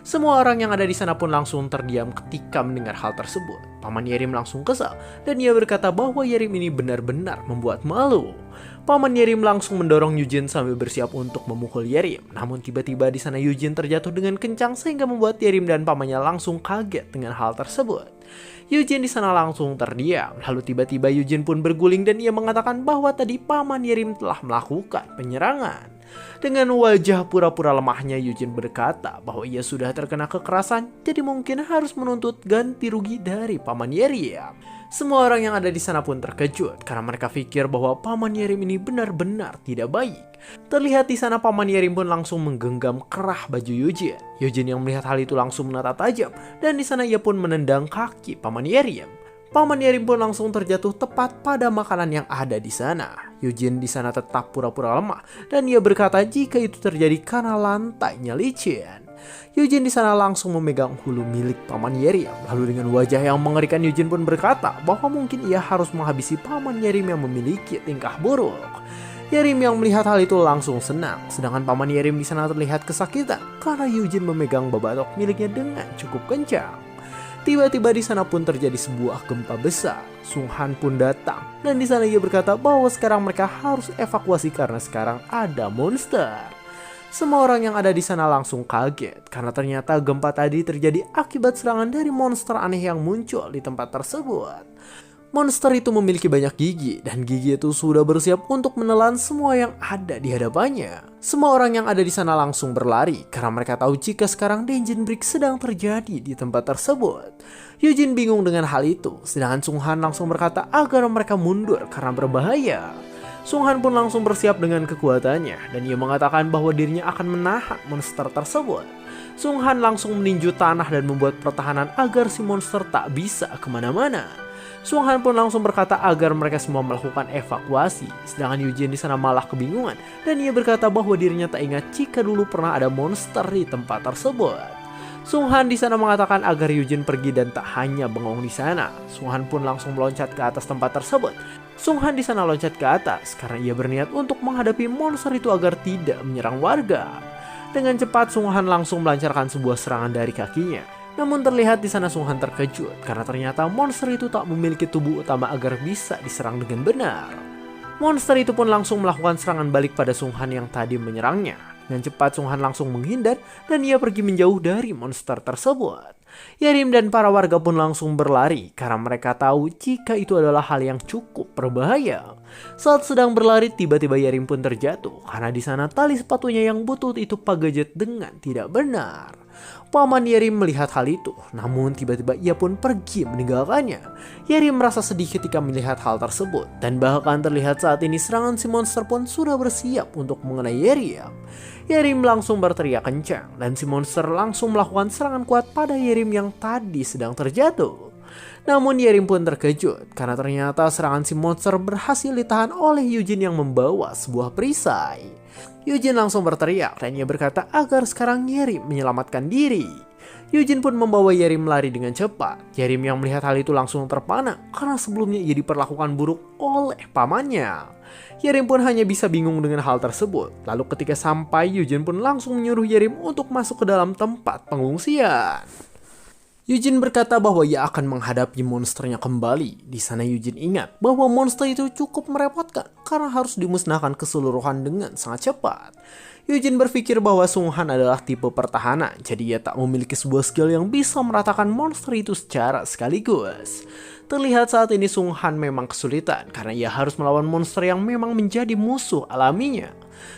Semua orang yang ada di sana pun langsung terdiam ketika mendengar hal tersebut. Paman Yerim langsung kesal, dan ia berkata bahwa Yerim ini benar-benar membuat malu. Paman Yerim langsung mendorong Eugene sambil bersiap untuk memukul Yerim. Namun tiba-tiba di sana Eugene terjatuh dengan kencang sehingga membuat Yerim dan pamannya langsung kaget dengan hal tersebut. Eugene di sana langsung terdiam. Lalu tiba-tiba Eugene pun berguling dan ia mengatakan bahwa tadi Paman Yerim telah melakukan penyerangan. Dengan wajah pura-pura lemahnya Eugene berkata bahwa ia sudah terkena kekerasan, jadi mungkin harus menuntut ganti rugi dari Paman Yerim. Semua orang yang ada di sana pun terkejut karena mereka pikir bahwa Paman Yerim ini benar-benar tidak baik. Terlihat di sana Paman Yerim pun langsung menggenggam kerah baju Eugene. Eugene yang melihat hal itu langsung menata tajam, dan di sana ia pun menendang kaki Paman Yerim. Paman Yerim pun langsung terjatuh tepat pada makanan yang ada di sana. Eugene di sana tetap pura-pura lemah, dan ia berkata jika itu terjadi karena lantainya licin. Eugene di sana langsung memegang hulu milik Paman Yerim. Lalu dengan wajah yang mengerikan Eugene pun berkata bahwa mungkin ia harus menghabisi Paman Yerim yang memiliki tingkah buruk. Yerim yang melihat hal itu langsung senang, sedangkan Paman Yerim di sana terlihat kesakitan karena Eugene memegang babatok miliknya dengan cukup kencang. Tiba-tiba di sana pun terjadi sebuah gempa besar. Sung Han pun datang, dan di sana ia berkata bahwa sekarang mereka harus evakuasi karena sekarang ada monster. Semua orang yang ada di sana langsung kaget karena ternyata gempa tadi terjadi akibat serangan dari monster aneh yang muncul di tempat tersebut. Monster itu memiliki banyak gigi, dan gigi itu sudah bersiap untuk menelan semua yang ada di hadapannya. Semua orang yang ada di sana langsung berlari karena mereka tahu jika sekarang Dungeon Break sedang terjadi di tempat tersebut. Eugene bingung dengan hal itu, sedangkan Sung Han langsung berkata agar mereka mundur karena berbahaya. Sung Han pun langsung bersiap dengan kekuatannya, dan ia mengatakan bahwa dirinya akan menahan monster tersebut. Sung Han langsung meninju tanah dan membuat pertahanan agar si monster tak bisa kemana-mana. Sung Han pun langsung berkata agar mereka semua melakukan evakuasi, sedangkan Eugene di sana malah kebingungan, dan ia berkata bahwa dirinya tak ingat jika dulu pernah ada monster di tempat tersebut. Sung Han di sana mengatakan agar Eugene pergi dan tak hanya bengong di sana. Sung Han pun langsung meloncat ke atas tempat tersebut. Sung Han di sana loncat ke atas karena ia berniat untuk menghadapi monster itu agar tidak menyerang warga. Dengan cepat Sung Han langsung melancarkan sebuah serangan dari kakinya. Namun terlihat di sana Sung Han terkejut karena ternyata monster itu tak memiliki tubuh utama agar bisa diserang dengan benar. Monster itu pun langsung melakukan serangan balik pada Sung Han yang tadi menyerangnya. Dengan cepat Sung Han langsung menghindar dan ia pergi menjauh dari monster tersebut. Yerim dan para warga pun langsung berlari karena mereka tahu jika itu adalah hal yang cukup berbahaya. Saat sedang berlari tiba-tiba Yerim pun terjatuh karena di sana tali sepatunya yang butut itu pagejet dengan tidak benar. Paman Yerim melihat hal itu, namun tiba-tiba ia pun pergi meninggalkannya. Yerim merasa sedih ketika melihat hal tersebut, dan bahkan terlihat saat ini serangan si monster pun sudah bersiap untuk mengenai Yerim. Yerim langsung berteriak kencang, dan si monster langsung melakukan serangan kuat pada Yerim yang tadi sedang terjatuh. Namun Yerim pun terkejut, karena ternyata serangan si monster berhasil ditahan oleh Eugene yang membawa sebuah perisai. Eugene langsung berteriak dan ia berkata agar sekarang Yerim menyelamatkan diri. Eugene pun membawa Yerim lari dengan cepat. Yerim yang melihat hal itu langsung terpana karena sebelumnya ia diperlakukan buruk oleh pamannya. Yerim pun hanya bisa bingung dengan hal tersebut. Lalu ketika sampai, Eugene pun langsung menyuruh Yerim untuk masuk ke dalam tempat pengungsian. Eugene berkata bahwa ia akan menghadapi monsternya kembali. Di sana Eugene ingat bahwa monster itu cukup merepotkan karena harus dimusnahkan keseluruhan dengan sangat cepat. Eugene berpikir bahwa Sung Han adalah tipe pertahanan, jadi ia tak memiliki sebuah skill yang bisa meratakan monster itu secara sekaligus. Terlihat saat ini Sung Han memang kesulitan karena ia harus melawan monster yang memang menjadi musuh alaminya.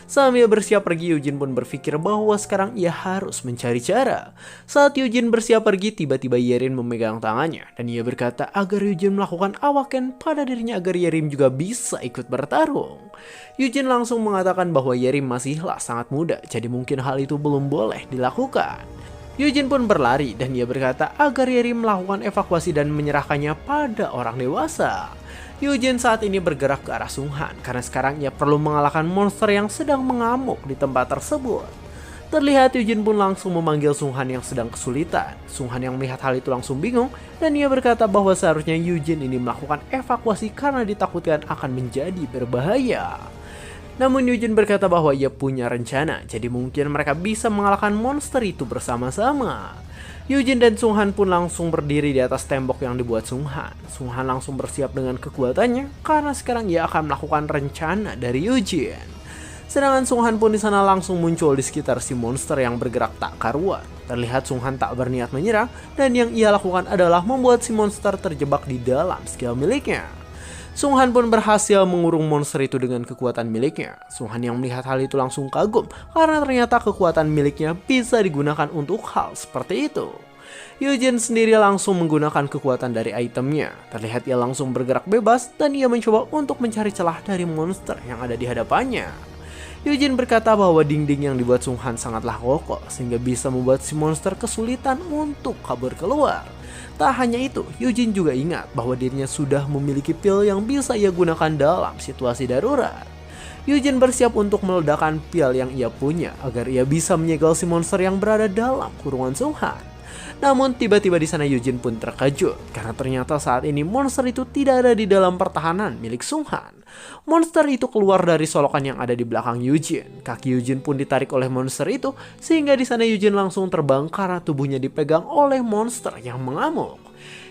Sambil bersiap pergi, Eugene pun berpikir bahwa sekarang ia harus mencari cara. Saat Eugene bersiap pergi, tiba-tiba Yerim memegang tangannya dan ia berkata agar Eugene melakukan awaken pada dirinya agar Yerim juga bisa ikut bertarung. Eugene langsung mengatakan bahwa Yerim masihlah sangat muda, jadi mungkin hal itu belum boleh dilakukan. Eugene pun berlari dan ia berkata agar Yerim melakukan evakuasi dan menyerahkannya pada orang dewasa. Eugene saat ini bergerak ke arah Sung Han karena sekarang ia perlu mengalahkan monster yang sedang mengamuk di tempat tersebut. Terlihat Eugene pun langsung memanggil Sung Han yang sedang kesulitan. Sung Han yang melihat hal itu langsung bingung dan ia berkata bahwa seharusnya Eugene ini melakukan evakuasi karena ditakutkan akan menjadi berbahaya. Namun Eugene berkata bahwa ia punya rencana, jadi mungkin mereka bisa mengalahkan monster itu bersama-sama. Eugene dan Sung Han pun langsung berdiri di atas tembok yang dibuat Sung Han. Sung Han langsung bersiap dengan kekuatannya karena sekarang ia akan melakukan rencana dari Eugene. Sedangkan Sung Han pun di sana langsung muncul di sekitar si monster yang bergerak tak karuan. Terlihat Sung Han tak berniat menyerang dan yang ia lakukan adalah membuat si monster terjebak di dalam skill miliknya. Sung Han pun berhasil mengurung monster itu dengan kekuatan miliknya. Sung Han yang melihat hal itu langsung kagum karena ternyata kekuatan miliknya bisa digunakan untuk hal seperti itu. Eugene sendiri langsung menggunakan kekuatan dari itemnya. Terlihat ia langsung bergerak bebas dan ia mencoba untuk mencari celah dari monster yang ada di hadapannya. Eugene berkata bahwa dinding yang dibuat Sung Han sangatlah kokoh sehingga bisa membuat si monster kesulitan untuk kabur keluar. Tak hanya itu, Eugene juga ingat bahwa dirinya sudah memiliki pil yang bisa ia gunakan dalam situasi darurat. Eugene bersiap untuk meledakkan pil yang ia punya agar ia bisa menyegel si monster yang berada dalam kurungan Sung Han. Namun tiba-tiba di sana Eugene pun terkejut karena ternyata saat ini monster itu tidak ada di dalam pertahanan milik Sung Han. Monster itu keluar dari solokan yang ada di belakang Eugene. Kaki Eugene pun ditarik oleh monster itu sehingga di sana Eugene langsung terbang karena tubuhnya dipegang oleh monster yang mengamuk.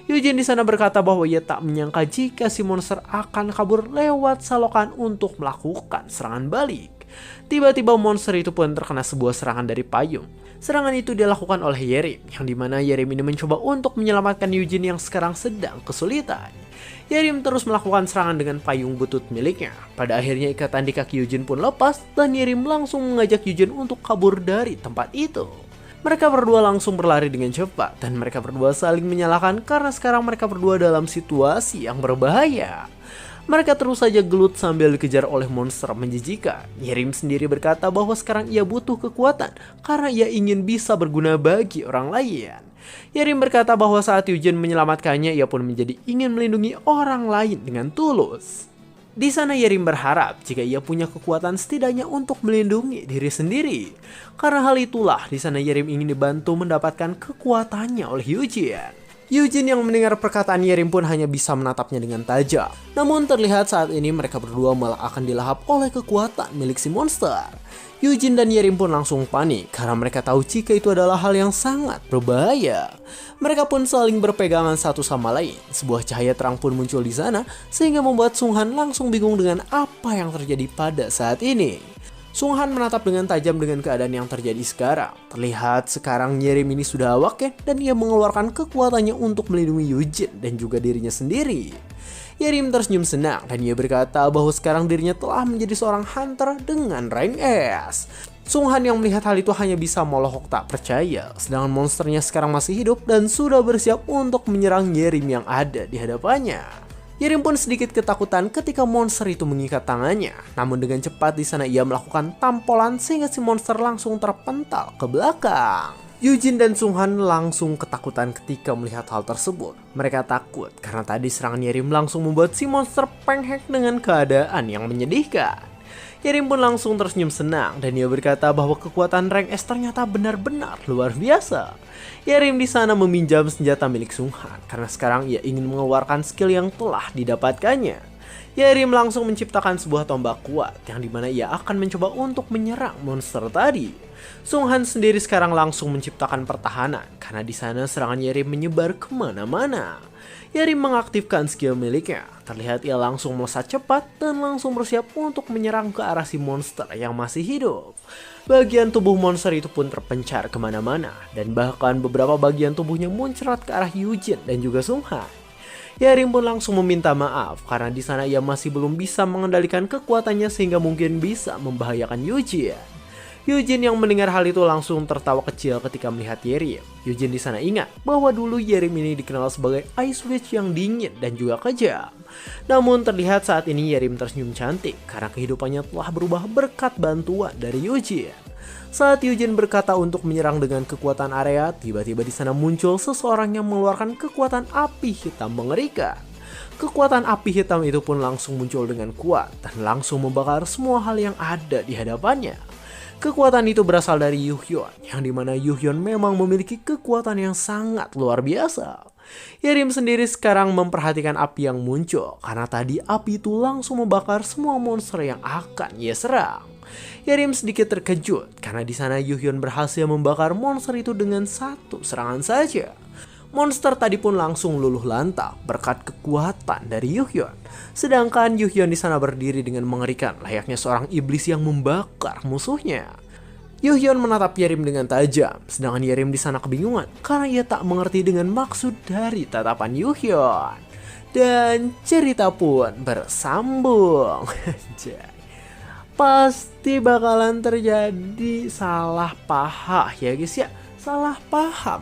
Eugene di sana berkata bahwa ia tak menyangka jika si monster akan kabur lewat salokan untuk melakukan serangan balik. Tiba-tiba monster itu pun terkena sebuah serangan dari payung. Serangan itu dilakukan oleh Yerim, yang dimana Yerim ini mencoba untuk menyelamatkan Eugene yang sekarang sedang kesulitan. Yerim terus melakukan serangan dengan payung butut miliknya. Pada akhirnya ikatan di kaki Eugene pun lepas dan Yerim langsung mengajak Eugene untuk kabur dari tempat itu. Mereka berdua langsung berlari dengan cepat dan mereka berdua saling menyalahkan karena sekarang mereka berdua dalam situasi yang berbahaya. Mereka terus saja gelut sambil dikejar oleh monster menjijikan. Yerim sendiri berkata bahwa sekarang ia butuh kekuatan karena ia ingin bisa berguna bagi orang lain. Yerim berkata bahwa saat Eugene menyelamatkannya, ia pun menjadi ingin melindungi orang lain dengan tulus. Di sana Yerim berharap jika ia punya kekuatan setidaknya untuk melindungi diri sendiri. Karena hal itulah di sana Yerim ingin dibantu mendapatkan kekuatannya oleh Eugene. Eugene yang mendengar perkataan Yerim pun hanya bisa menatapnya dengan tajam. Namun terlihat saat ini mereka berdua malah akan dilahap oleh kekuatan milik si monster. Eugene dan Yerim pun langsung panik karena mereka tahu jika itu adalah hal yang sangat berbahaya. Mereka pun saling berpegangan satu sama lain. Sebuah cahaya terang pun muncul di sana sehingga membuat Sung Han langsung bingung dengan apa yang terjadi pada saat ini. Sung Han menatap dengan tajam dengan keadaan yang terjadi sekarang. Terlihat sekarang Yerim ini sudah awaken dan ia mengeluarkan kekuatannya untuk melindungi Eugene dan juga dirinya sendiri. Yerim tersenyum senang dan ia berkata bahwa sekarang dirinya telah menjadi seorang hunter dengan rank S. Sung Han yang melihat hal itu hanya bisa melohok tak percaya, sedangkan monsternya sekarang masih hidup dan sudah bersiap untuk menyerang Yerim yang ada di hadapannya. Yerim pun sedikit ketakutan ketika monster itu mengikat tangannya. Namun dengan cepat di sana ia melakukan tampolan sehingga si monster langsung terpental ke belakang. Eugene dan Sung Han langsung ketakutan ketika melihat hal tersebut. Mereka takut karena tadi serangan Yerim langsung membuat si monster penghek dengan keadaan yang menyedihkan. Yerim pun langsung tersenyum senang dan ia berkata bahwa kekuatan rank S ternyata benar-benar luar biasa. Yerim di sana meminjam senjata milik Sung Han karena sekarang ia ingin mengeluarkan skill yang telah didapatkannya. Yerim langsung menciptakan sebuah tombak kuat yang dimana ia akan mencoba untuk menyerang monster tadi. Sunghan sendiri sekarang langsung menciptakan pertahanan karena di sana serangan Yerim menyebar kemana-mana. Yerim mengaktifkan skill miliknya. Terlihat ia langsung melesat cepat dan langsung bersiap untuk menyerang ke arah si monster yang masih hidup. Bagian tubuh monster itu pun terpencar kemana-mana dan bahkan beberapa bagian tubuhnya muncrat ke arah Yujin dan juga Sunghan. Yerim pun langsung meminta maaf karena di sana ia masih belum bisa mengendalikan kekuatannya sehingga mungkin bisa membahayakan Yujin. Yujin yang mendengar hal itu langsung tertawa kecil ketika melihat Yerim. Yujin di sana ingat bahwa dulu Yerim ini dikenal sebagai Ice Witch yang dingin dan juga kejam. Namun terlihat saat ini Yerim tersenyum cantik karena kehidupannya telah berubah berkat bantuan dari Yujin. Saat Yujin berkata untuk menyerang dengan kekuatan area, tiba-tiba di sana muncul seseorang yang mengeluarkan kekuatan api hitam mengerikan. Kekuatan api hitam itu pun langsung muncul dengan kuat dan langsung membakar semua hal yang ada di hadapannya. Kekuatan itu berasal dari Yuhyun, yang dimana Yuhyun memang memiliki kekuatan yang sangat luar biasa. Yerim sendiri sekarang memperhatikan api yang muncul, karena tadi api itu langsung membakar semua monster yang akan ia serang. Yerim sedikit terkejut, karena di sana Yuhyun berhasil membakar monster itu dengan satu serangan saja. Monster tadi pun langsung luluh lantak berkat kekuatan dari Yuhyun. Sedangkan Yuhyun di sana berdiri dengan mengerikan layaknya seorang iblis yang membakar musuhnya. Yuhyun menatap Yerim dengan tajam, sedangkan Yerim di sana kebingungan karena ia tak mengerti dengan maksud dari tatapan Yuhyun. Dan cerita pun bersambung. Pasti bakalan terjadi salah paham ya guys ya, salah paham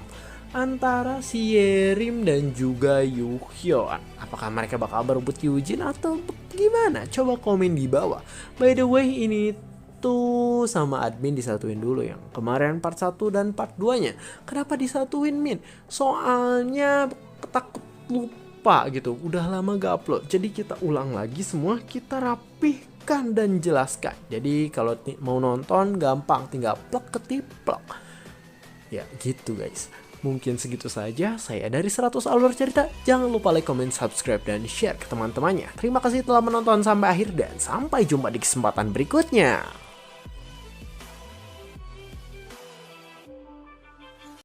antara si Yerim dan juga Yuhyun. Apakah mereka bakal berebut Yujin atau gimana? Coba komen di bawah. By the way, ini tuh sama admin disatuin dulu yang kemarin part 1 dan part 2 nya. Kenapa disatuin Min? Soalnya takut lupa gitu, udah lama gak upload. Jadi kita ulang lagi semua, kita rapihkan dan jelaskan. Jadi kalau mau nonton gampang, tinggal plek ketiplek. Ya gitu guys. Mungkin segitu saja, saya dari 100 alur cerita. Jangan lupa like, comment, subscribe, dan share ke teman-temannya. Terima kasih telah menonton sampai akhir dan sampai jumpa di kesempatan berikutnya.